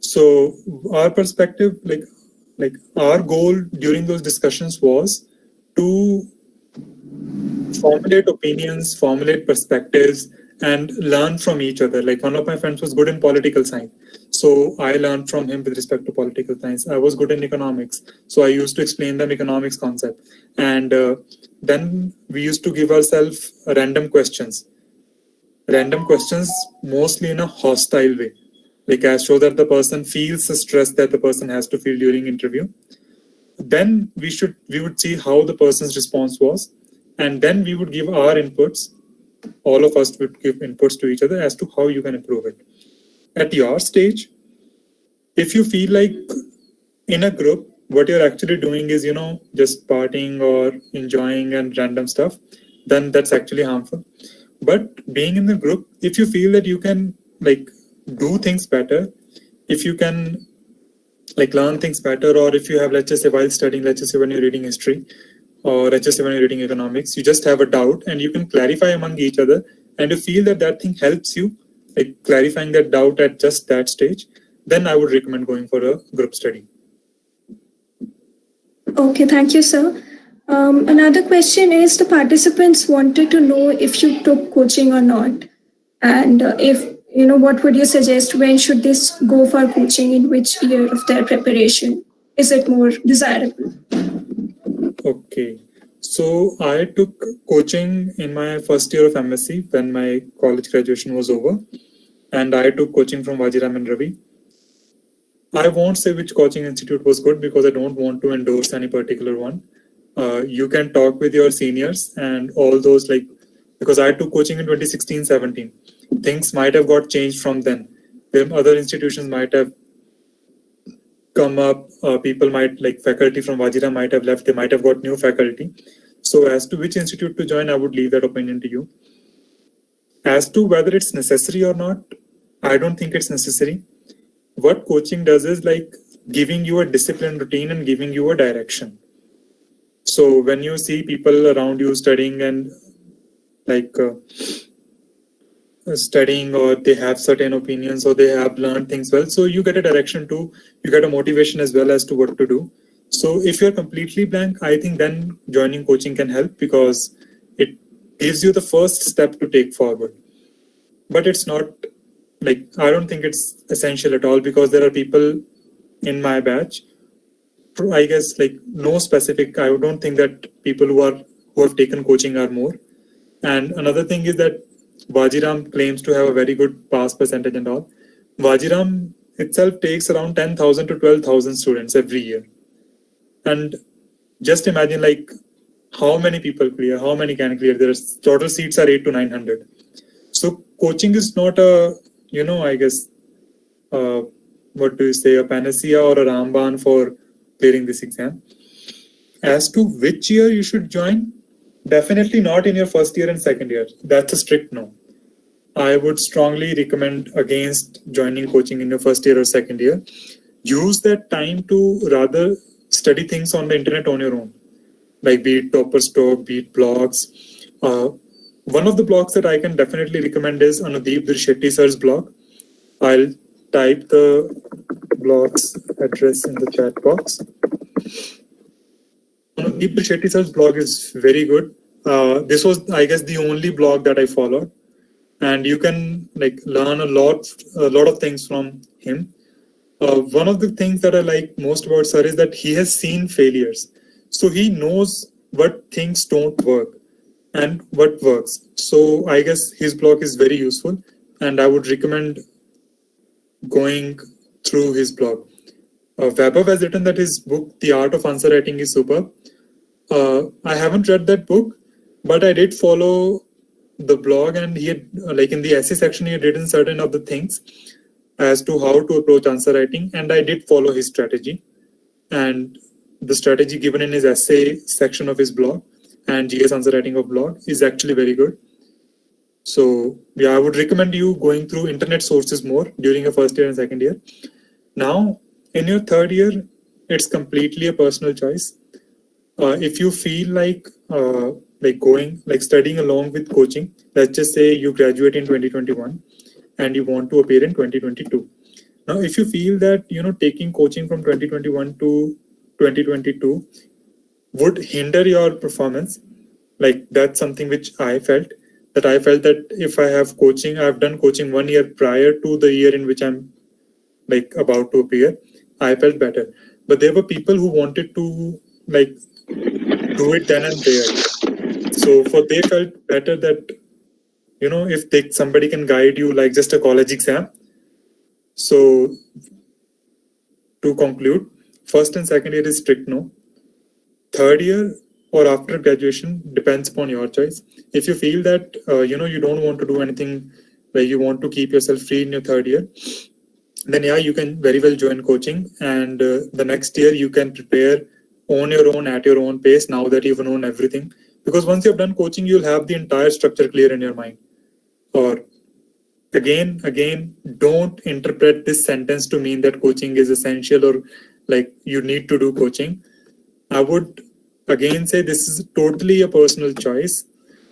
Speaker 2: So our perspective, like our goal during those discussions was to formulate opinions, formulate perspectives, and learn from each other. Like one of my friends was good in political science, so I learned from him with respect to political science. I was good in economics, so I used to explain them economics concept. And then we used to give ourselves random questions, mostly in a hostile way, like as show that the person feels the stress that the person has to feel during interview. Then we would see how the person's response was, and then we would give our inputs. All of us would give inputs to each other as to how you can improve it. At your stage, if you feel like in a group, what you're actually doing is, just partying or enjoying and random stuff, then that's actually harmful. But being in the group, if you feel that you can like do things better, if you can like learn things better, or if you have, let's just say while studying, let's just say when you're reading history, or let's just say when you're reading economics, you just have a doubt and you can clarify among each other, and you feel that that thing helps you, like clarifying that doubt at just that stage, then I would recommend going for a group study.
Speaker 4: Okay, thank you, sir. Another question is the participants wanted to know if you took coaching or not. And if, what would you suggest? When should this go for coaching? In which year of their preparation? Is it more desirable?
Speaker 2: Okay. So I took coaching in my first year of MSc when my college graduation was over. And I took coaching from Vajiram and Ravi. I won't say which coaching institute was good because I don't want to endorse any particular one. You can talk with your seniors and all those, like, because I took coaching in 2016-17. Things might have got changed from then. Other institutions might have come up. People might, like faculty from Vajira might have left. They might have got new faculty. So as to which institute to join, I would leave that opinion to you. As to whether it's necessary or not, I don't think it's necessary. What coaching does is like giving you a disciplined routine and giving you a direction. So when you see people around you studying and like studying, or they have certain opinions, or they have learned things well, so you get a direction too, you get a motivation as well as to what to do. So if you're completely blank, I think then joining coaching can help because it gives you the first step to take forward. But it's not like, I don't think it's essential at all, because there are people in my batch, I guess, like no specific, I don't think that people who have taken coaching are more. And another thing is that Vajiram claims to have a very good pass percentage and all. Vajiram itself takes around 10,000 to 12,000 students every year. And just imagine like how many people clear, how many can clear. There's total seats are 800 to 900. So coaching is not a, I guess, what do you say, a panacea or a Ramban for clearing this exam. As to which year you should join, definitely not in your first year and second year. That's a strict no. I would strongly recommend against joining coaching in your first year or second year. Use that time to rather study things on the internet on your own, like be it Topper's Talk, be it blogs. One of the blogs that I can definitely recommend is Anudeep Shetty sir's blog. I'll type the blog's address in the chat box. Anudeep Shetty sir's blog is very good. This was, I guess, the only blog that I followed, and you can like learn a lot of things from him. One of the things that I like most about sir is that he has seen failures, so he knows what things don't work and what works. So I guess his blog is very useful, and I would recommend going through his blog. Vaibhav has written that his book, The Art of Answer Writing, is superb. I haven't read that book, but I did follow the blog, and he had, like in the essay section, he had written certain of the things as to how to approach answer writing, and I did follow his strategy. And the strategy given in his essay section of his blog and GS answer writing of blog is actually very good. So yeah, I would recommend you going through internet sources more during your first year and second year. Now, in your third year, it's completely a personal choice. If you feel like studying along with coaching, let's just say you graduate in 2021 and you want to appear in 2022. Now, if you feel that, taking coaching from 2021 to 2022 would hinder your performance, like that's something which I felt that if I have coaching, I've done coaching 1 year prior to the year in which I'm like about to appear, I felt better. But there were people who wanted to like do it then and there. So they felt better that, if somebody can guide you like just a college exam. So to conclude, first and second year is strict no. Third year or after graduation depends upon your choice. If you feel that, you don't want to do anything, like you want to keep yourself free in your third year, then yeah, you can very well join coaching, and the next year you can prepare on your own at your own pace now that you've known everything. Because once you've done coaching, you'll have the entire structure clear in your mind. Or again, don't interpret this sentence to mean that coaching is essential or like you need to do coaching. I would again say this is totally a personal choice.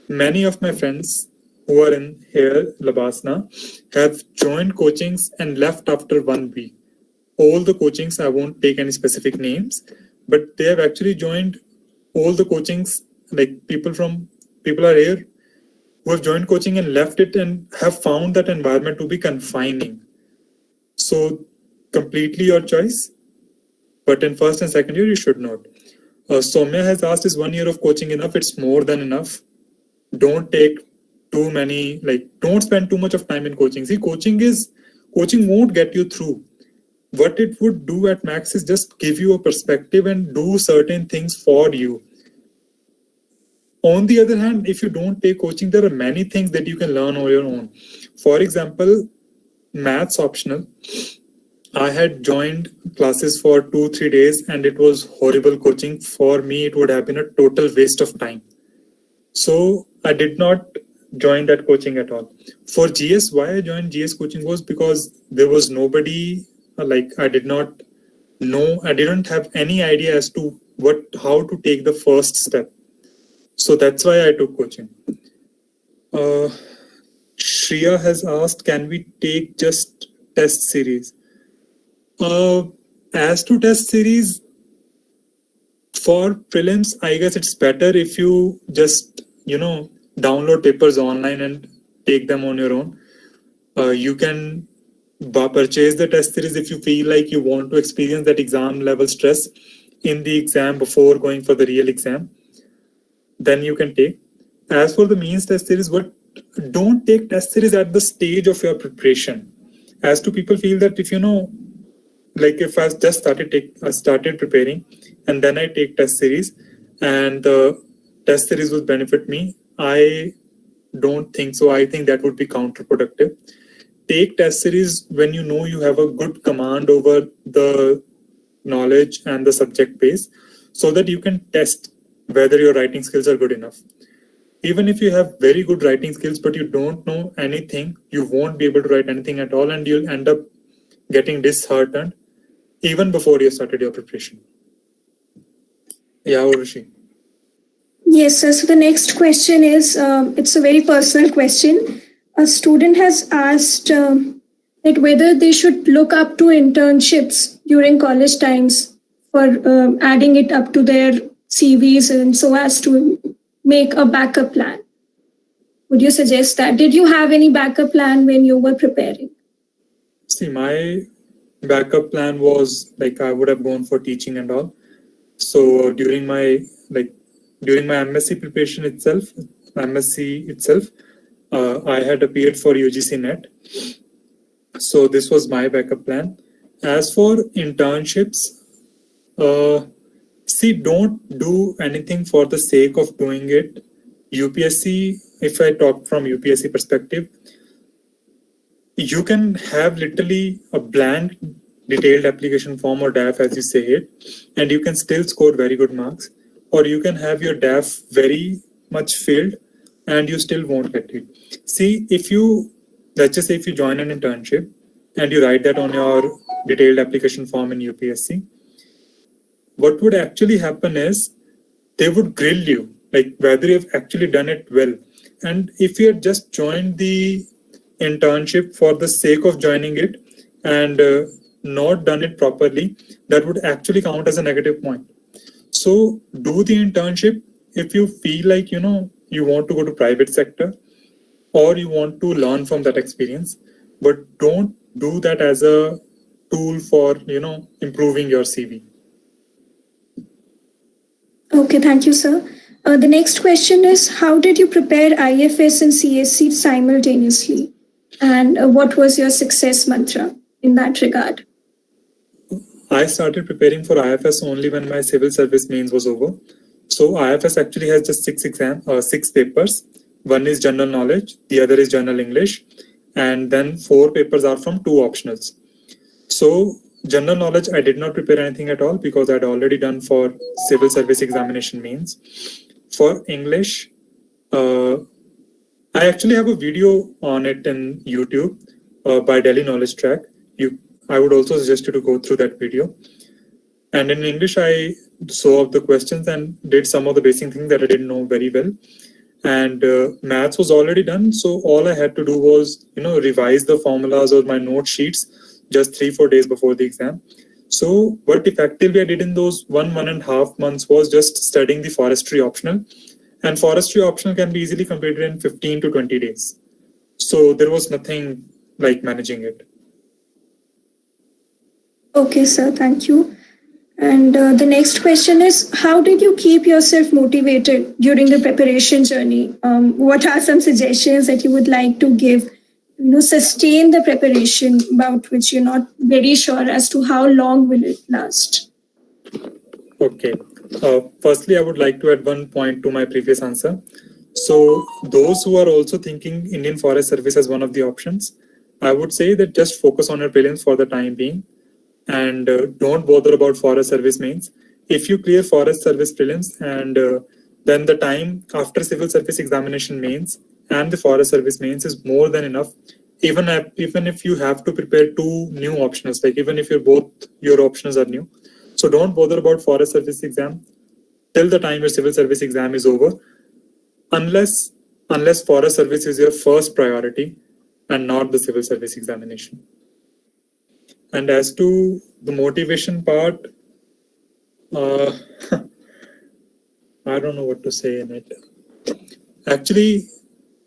Speaker 2: Many of my friends who are in here, Labasna, have joined coachings and left after 1 week. All the coachings, I won't take any specific names, but they have actually joined all the coachings, like people are here who have joined coaching and left it and have found that environment to be confining. So completely your choice, but in first and second year, you should not. Soumya has asked, is 1 year of coaching enough? It's more than enough. Don't take too many, don't spend too much of time in coaching. See, coaching won't get you through. What it would do at max is just give you a perspective and do certain things for you. On the other hand, if you don't take coaching, there are many things that you can learn on your own. For example, maths optional. I had joined classes for 2-3 days and it was horrible coaching. For me, it would have been a total waste of time. So I did not join that coaching at all. For GS, why I joined GS coaching was because there was nobody, I didn't have any idea as to how to take the first step. So that's why I took coaching. Shreya has asked, can we take just test series? As to test series, for prelims, I guess it's better if you just, download papers online and take them on your own. You can purchase the test series if you feel like you want to experience that exam level stress in the exam before going for the real exam. Then you can take. As for the means test series, don't take test series at the stage of your preparation. As to people feel that if if I just started preparing and then I take test series and the test series will benefit me, I don't think so. I think that would be counterproductive. Take test series when you know you have a good command over the knowledge and the subject base so that you can test whether your writing skills are good enough. Even if you have very good writing skills, but you don't know anything, you won't be able to write anything at all and you'll end up getting disheartened even before you started your preparation. Yeah, Urushi.
Speaker 4: Yes, sir. So the next question is, it's a very personal question. A student has asked whether they should look up to internships during college times for adding it up to their CVs and so as to make a backup plan. Would you suggest that? Did you have any backup plan when you were preparing?
Speaker 2: See, my backup plan was I would have gone for teaching and all. So during my MSc preparation itself, I had appeared for UGC NET. So this was my backup plan. As for internships, see, don't do anything for the sake of doing it. UPSC, if I talk from UPSC perspective, you can have literally a blank detailed application form or DAF as you say it, and you can still score very good marks. Or you can have your DAF very much filled and you still won't get it. See, if you, let's just say if you join an internship and you write that on your detailed application form in UPSC, what would actually happen is they would grill you, like whether you've actually done it well. And if you had just joined the internship for the sake of joining it and not done it properly, that would actually count as a negative point. So do the internship if you feel like, you want to go to private sector or you want to learn from that experience, but don't do that as a tool for, improving your CV.
Speaker 4: Okay, thank you, sir. The next question is, how did you prepare IFS and CSE simultaneously? And what was your success mantra in that regard?
Speaker 2: I started preparing for IFS only when my civil service mains was over. So IFS actually has just 6 papers. One is general knowledge, the other is general English, and then 4 papers are from 2 optionals. So general knowledge, I did not prepare anything at all because I'd already done for civil service examination mains. For English, I actually have a video on it in YouTube by Delhi Knowledge Track. I would also suggest you to go through that video. And in English, I saw the questions and did some of the basic things that I didn't know very well. And maths was already done. So all I had to do was, revise the formulas or my note sheets just 3-4 days before the exam. So what effectively I did in those 1.5 months was just studying the forestry optional. And forestry optional can be easily completed in 15 to 20 days. So there was nothing like managing it.
Speaker 4: Okay, sir, thank you. And the next question is, how did you keep yourself motivated during the preparation journey? What are some suggestions that you would like to give, sustain the preparation about which you're not very sure as to how long will it last?
Speaker 2: Okay. Firstly, I would like to add one point to my previous answer. So those who are also thinking Indian Forest Service as one of the options, I would say that just focus on your prelims for the time being. And don't bother about forest service mains. If you clear forest service prelims and then the time after civil service examination mains and the forest service mains is more than enough. Even if you have to prepare 2 new optionals, like even if both your optionals are new. So don't bother about forest service exam till the time your civil service exam is over, unless forest service is your first priority and not the civil service examination. And as to the motivation part, I don't know what to say in it. Actually,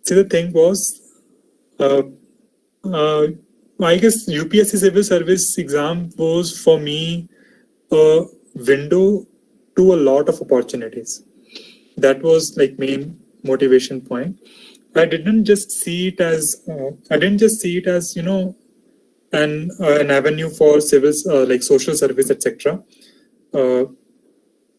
Speaker 2: see, the thing was, I guess UPSC Civil Service exam was for me a window to a lot of opportunities. That was like main motivation point. I didn't just see it as, an avenue for civils like social service, etc.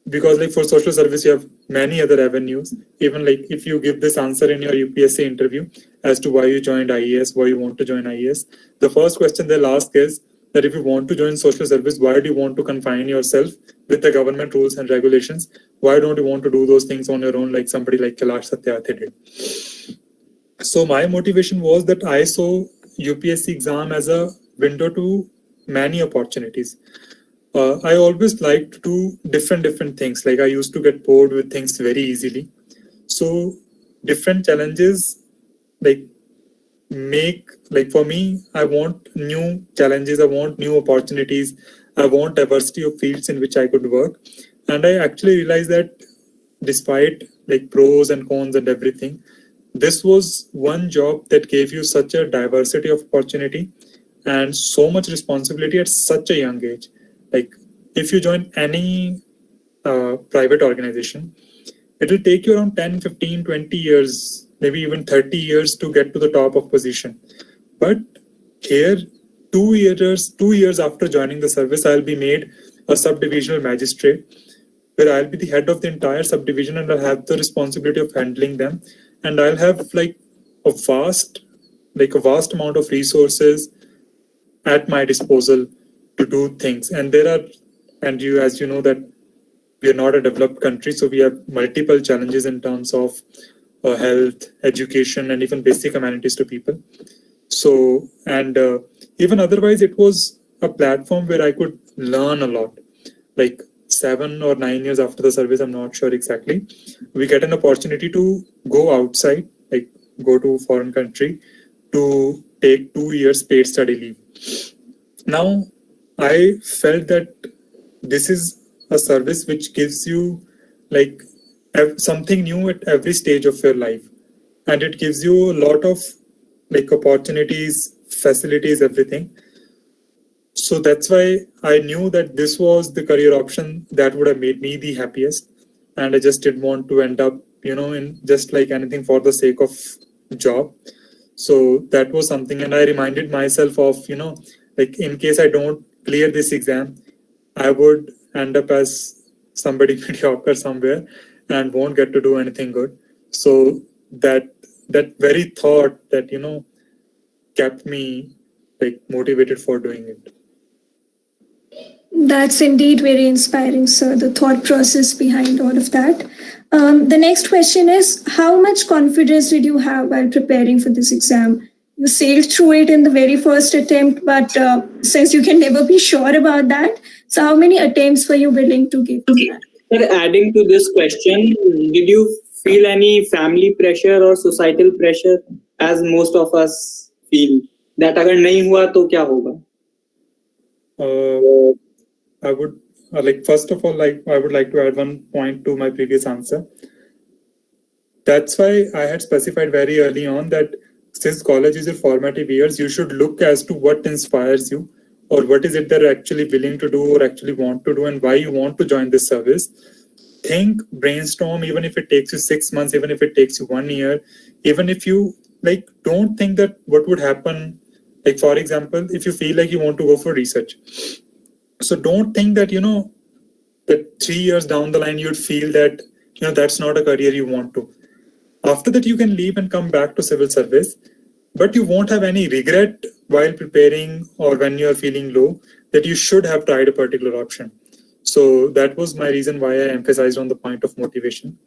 Speaker 2: Because like for social service, you have many other avenues. Even like if you give this answer in your UPSC interview as to why you joined IAS, why you want to join IAS, the first question they'll ask is that if you want to join social service, why do you want to confine yourself with the government rules and regulations? Why don't you want to do those things on your own like somebody like Kailash Satyarthi did? So my motivation was that I saw UPSC exam as a window to many opportunities. I always liked to do different things. Like I used to get bored with things very easily. So different challenges for me, I want new challenges. I want new opportunities. I want diversity of fields in which I could work. And I actually realized that despite like pros and cons and everything, this was one job that gave you such a diversity of opportunity and so much responsibility at such a young age. Like if you join any private organization, it will take you around 10, 15, 20 years, maybe even 30 years to get to the top of position. But here, 2 years after joining the service, I'll be made a subdivisional magistrate, where I'll be the head of the entire subdivision and I'll have the responsibility of handling them. And I'll have like a vast amount of resources at my disposal to do things. And as you know, that we are not a developed country, so we have multiple challenges in terms of health, education, and even basic amenities to people. So, and even otherwise, it was a platform where I could learn a lot. Like 7 or 9 years after the service, I'm not sure exactly, we get an opportunity to go outside, like go to a foreign country to take 2 years paid study leave. Now, I felt that this is a service which gives you like something new at every stage of your life, and it gives you a lot of like opportunities, facilities, everything. So that's why I knew that this was the career option that would have made me the happiest, and I just didn't want to end up, in just like anything for the sake of job. So that was something, and I reminded myself of, like in case I don't clear this exam, I would end up as somebody mediocre somewhere and won't get to do anything good. So that very thought that, kept me like motivated for doing it.
Speaker 4: That's indeed very inspiring, sir, the thought process behind all of that. The next question is, how much confidence did you have while preparing for this exam? You sailed through it in the very first attempt, but since you can never be sure about that, so how many attempts were you willing to give?
Speaker 8: Sir, adding to this question, did you feel any family pressure or societal pressure, as most of us feel, that agar nahi hua to kya hoga?
Speaker 2: I would first of all, I would like to add one point to my previous answer. That's why I had specified very early on that since college is your formative years, you should look as to what inspires you, or what is it that you're actually willing to do or actually want to do, and why you want to join this service. Think, brainstorm, even if it takes you 6 months, even if it takes you 1 year, even if you don't think that what would happen. Like, for example, if you feel like you want to go for research, so don't think that, that 3 years down the line, you'd feel that, that's not a career you want to. After that, you can leave and come back to civil service, but you won't have any regret while preparing or when you're feeling low that you should have tried a particular option. So that was my reason why I emphasized on the point of motivation.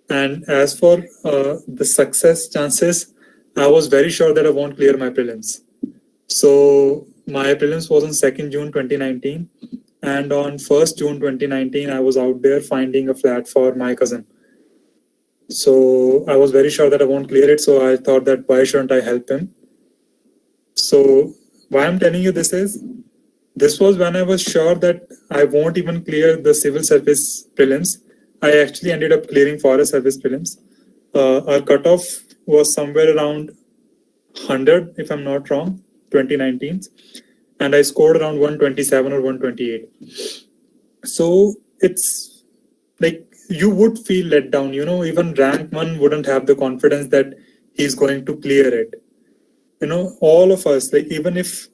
Speaker 2: And as for the success chances, I was very sure that I won't clear my prelims. So my prelims was on 2nd June 2019, and on 1st June 2019, I was out there finding a flat for my cousin. So I was very sure that I won't clear it, so I thought that why shouldn't I help him? So why I'm telling you this was when I was sure that I won't even clear the civil service prelims. I actually ended up clearing forest service prelims. Our cutoff was somewhere around 100, if I'm not wrong, 2019, and I scored around 127 or 128. So it's like you would feel let down, even rank 1 wouldn't have the confidence that he's going to clear it. All of us, even if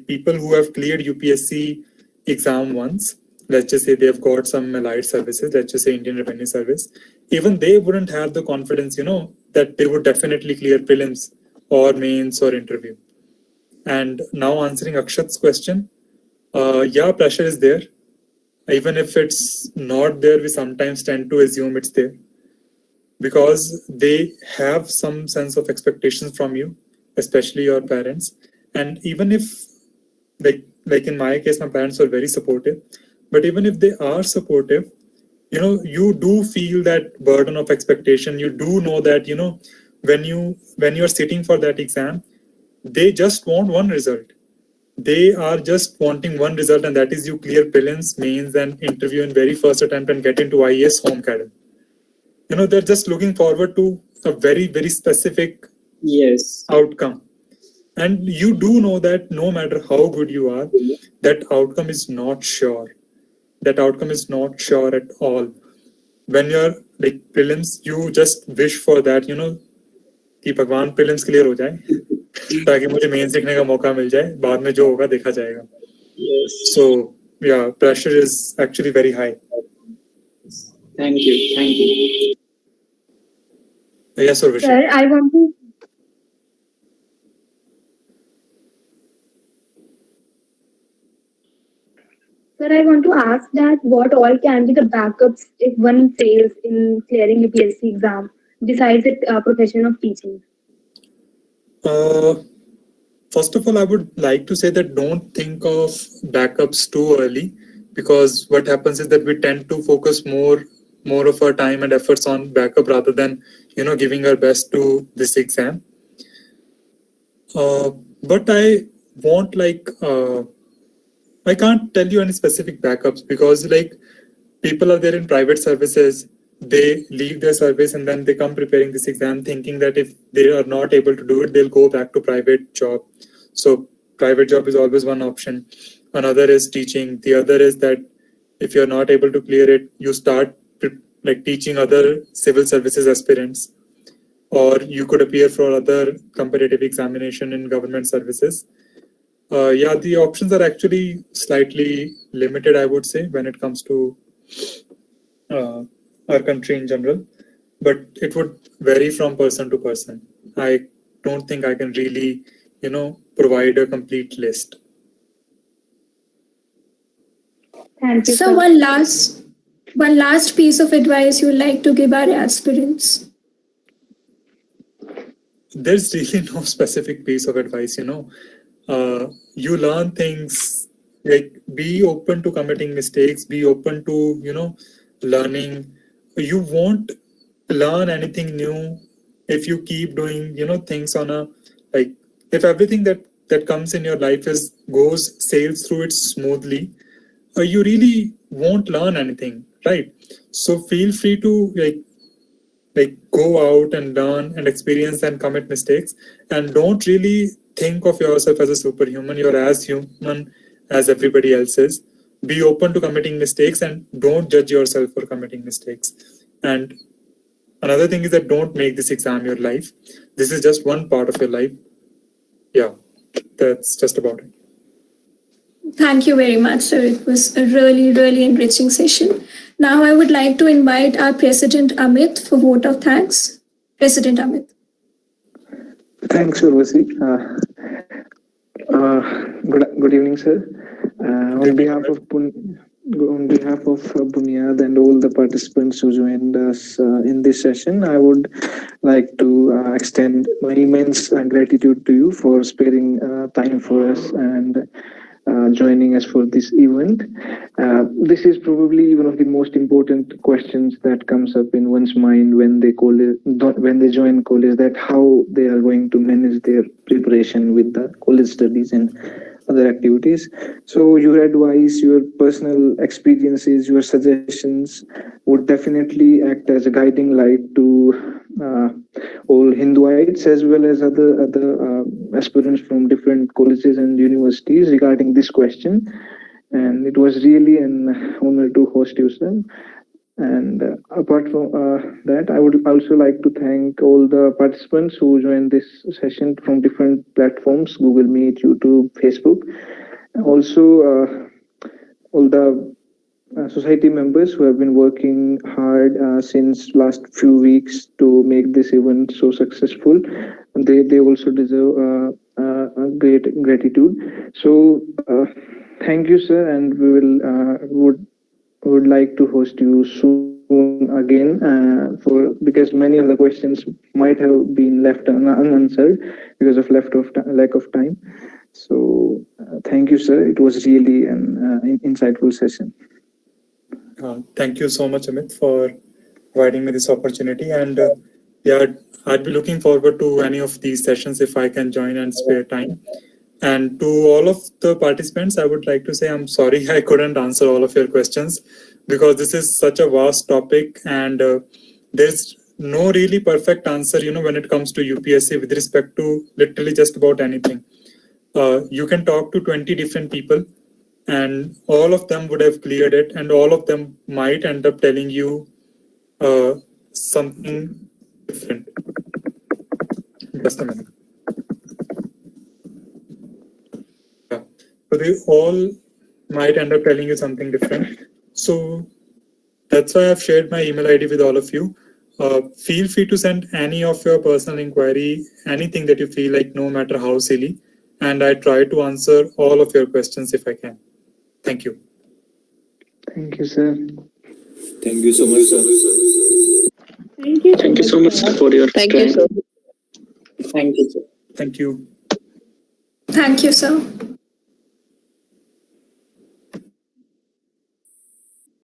Speaker 2: people who have cleared UPSC exam once, let's just say they've got some allied services, let's just say Indian Revenue Service, even they wouldn't have the confidence, that they would definitely clear prelims or mains or interview. And now answering Akshat's question, yeah, pressure is there. Even if it's not there, we sometimes tend to assume it's there because they have some sense of expectations from you, especially your parents. And even if, like in my case, my parents were very supportive, but even if they are supportive, you do feel that burden of expectation. You do know that, when you're sitting for that exam, they just want one result. They are just wanting one result, and that is you clear prelims, mains, and interview in very first attempt and get into IAS home cadre. They're just looking forward to a very, very specific outcome. And you do know that no matter how good you are, that outcome is not sure. That outcome is not sure at all. When you're prelims, you just wish for that, कि भगवान prelims clear हो जाए. ताकि मुझे main सीखने का मौका मिल जाए, बाद में जो होगा देखा जाएगा.
Speaker 8: Yes.
Speaker 2: So yeah, pressure is actually very high.
Speaker 8: Thank you. Thank you.
Speaker 2: Yes, Urvashi.
Speaker 7: Sir, I want to. Sir, I want to ask that what all can be the backups if one fails in clearing UPSC exam besides the profession of teaching?
Speaker 2: First of all, I would like to say that don't think of backups too early, because what happens is that we tend to focus more of our time and efforts on backup rather than giving our best to this exam. But I won't I can't tell you any specific backups, because people are there in private services. They leave their service and then they come preparing this exam thinking that if they are not able to do it, they'll go back to private job. So private job is always one option. Another is teaching. The other is that if you're not able to clear it, you start teaching other civil services aspirants, or you could appear for other competitive examination in government services. Yeah, the options are actually slightly limited, I would say, when it comes to our country in general, but it would vary from person to person. I don't think I can really, provide a complete list.
Speaker 7: Thank you.
Speaker 4: So
Speaker 7: sir.
Speaker 4: one last piece of advice you would like to give our aspirants.
Speaker 2: There's really no specific piece of advice, you learn things, be open to committing mistakes, be open to, learning. You won't learn anything new if you keep doing, things on a, if everything that comes in your life sails through it smoothly, you really won't learn anything, right? So feel free to go out and learn and experience and commit mistakes, and don't really think of yourself as a superhuman. You're as human as everybody else is. Be open to committing mistakes and don't judge yourself for committing mistakes. And another thing is that don't make this exam your life. This is just one part of your life. Yeah, that's just about it.
Speaker 4: Thank you very much, sir. It was a really, really enriching session. Now I would like to invite our President Amit for vote of thanks. President Amit.
Speaker 6: Thanks, Urvashi. Good evening, sir. On behalf of Buniyaad and all the participants who joined us in this session, I would like to extend my immense gratitude to you for sparing time for us and joining us for this event. This is probably one of the most important questions that comes up in one's mind when they join college, that how they are going to manage their preparation with the college studies and other activities. So your advice, your personal experiences, your suggestions would definitely act as a guiding light to all Hinduites as well as other aspirants from different colleges and universities regarding this question. And it was really an honor to host you, sir. And apart from that, I would also like to thank all the participants who joined this session from different platforms, Google Meet, YouTube, Facebook. Also, all the society members who have been working hard since last few weeks to make this event so successful. They also deserve a great gratitude. So thank you, sir, and we would like to host you soon again because many of the questions might have been left unanswered because of lack of time. So thank you, sir. It was really an insightful session.
Speaker 2: Thank you so much, Amit, for providing me this opportunity. And yeah, I'd be looking forward to any of these sessions if I can join and spare time. And to all of the participants, I would like to say I'm sorry I couldn't answer all of your questions, because this is such a vast topic and there's no really perfect answer, when it comes to UPSC with respect to literally just about anything. You can talk to 20 different people and all of them would have cleared it, and all of them might end up telling you something different. Just a minute. they all might end up telling you something different. So that's why I've shared my email ID with all of you. Feel free to send any of your personal inquiry, anything that you feel like, no matter how silly, and I try to answer all of your questions if I can. Thank you.
Speaker 6: Thank you, sir.
Speaker 5: Thank you so much, sir.
Speaker 3: Thank you
Speaker 1: so much for your
Speaker 9: Thank you,
Speaker 1: time.
Speaker 9: sir.
Speaker 8: Thank you, sir.
Speaker 2: Thank you.
Speaker 4: Thank you, sir.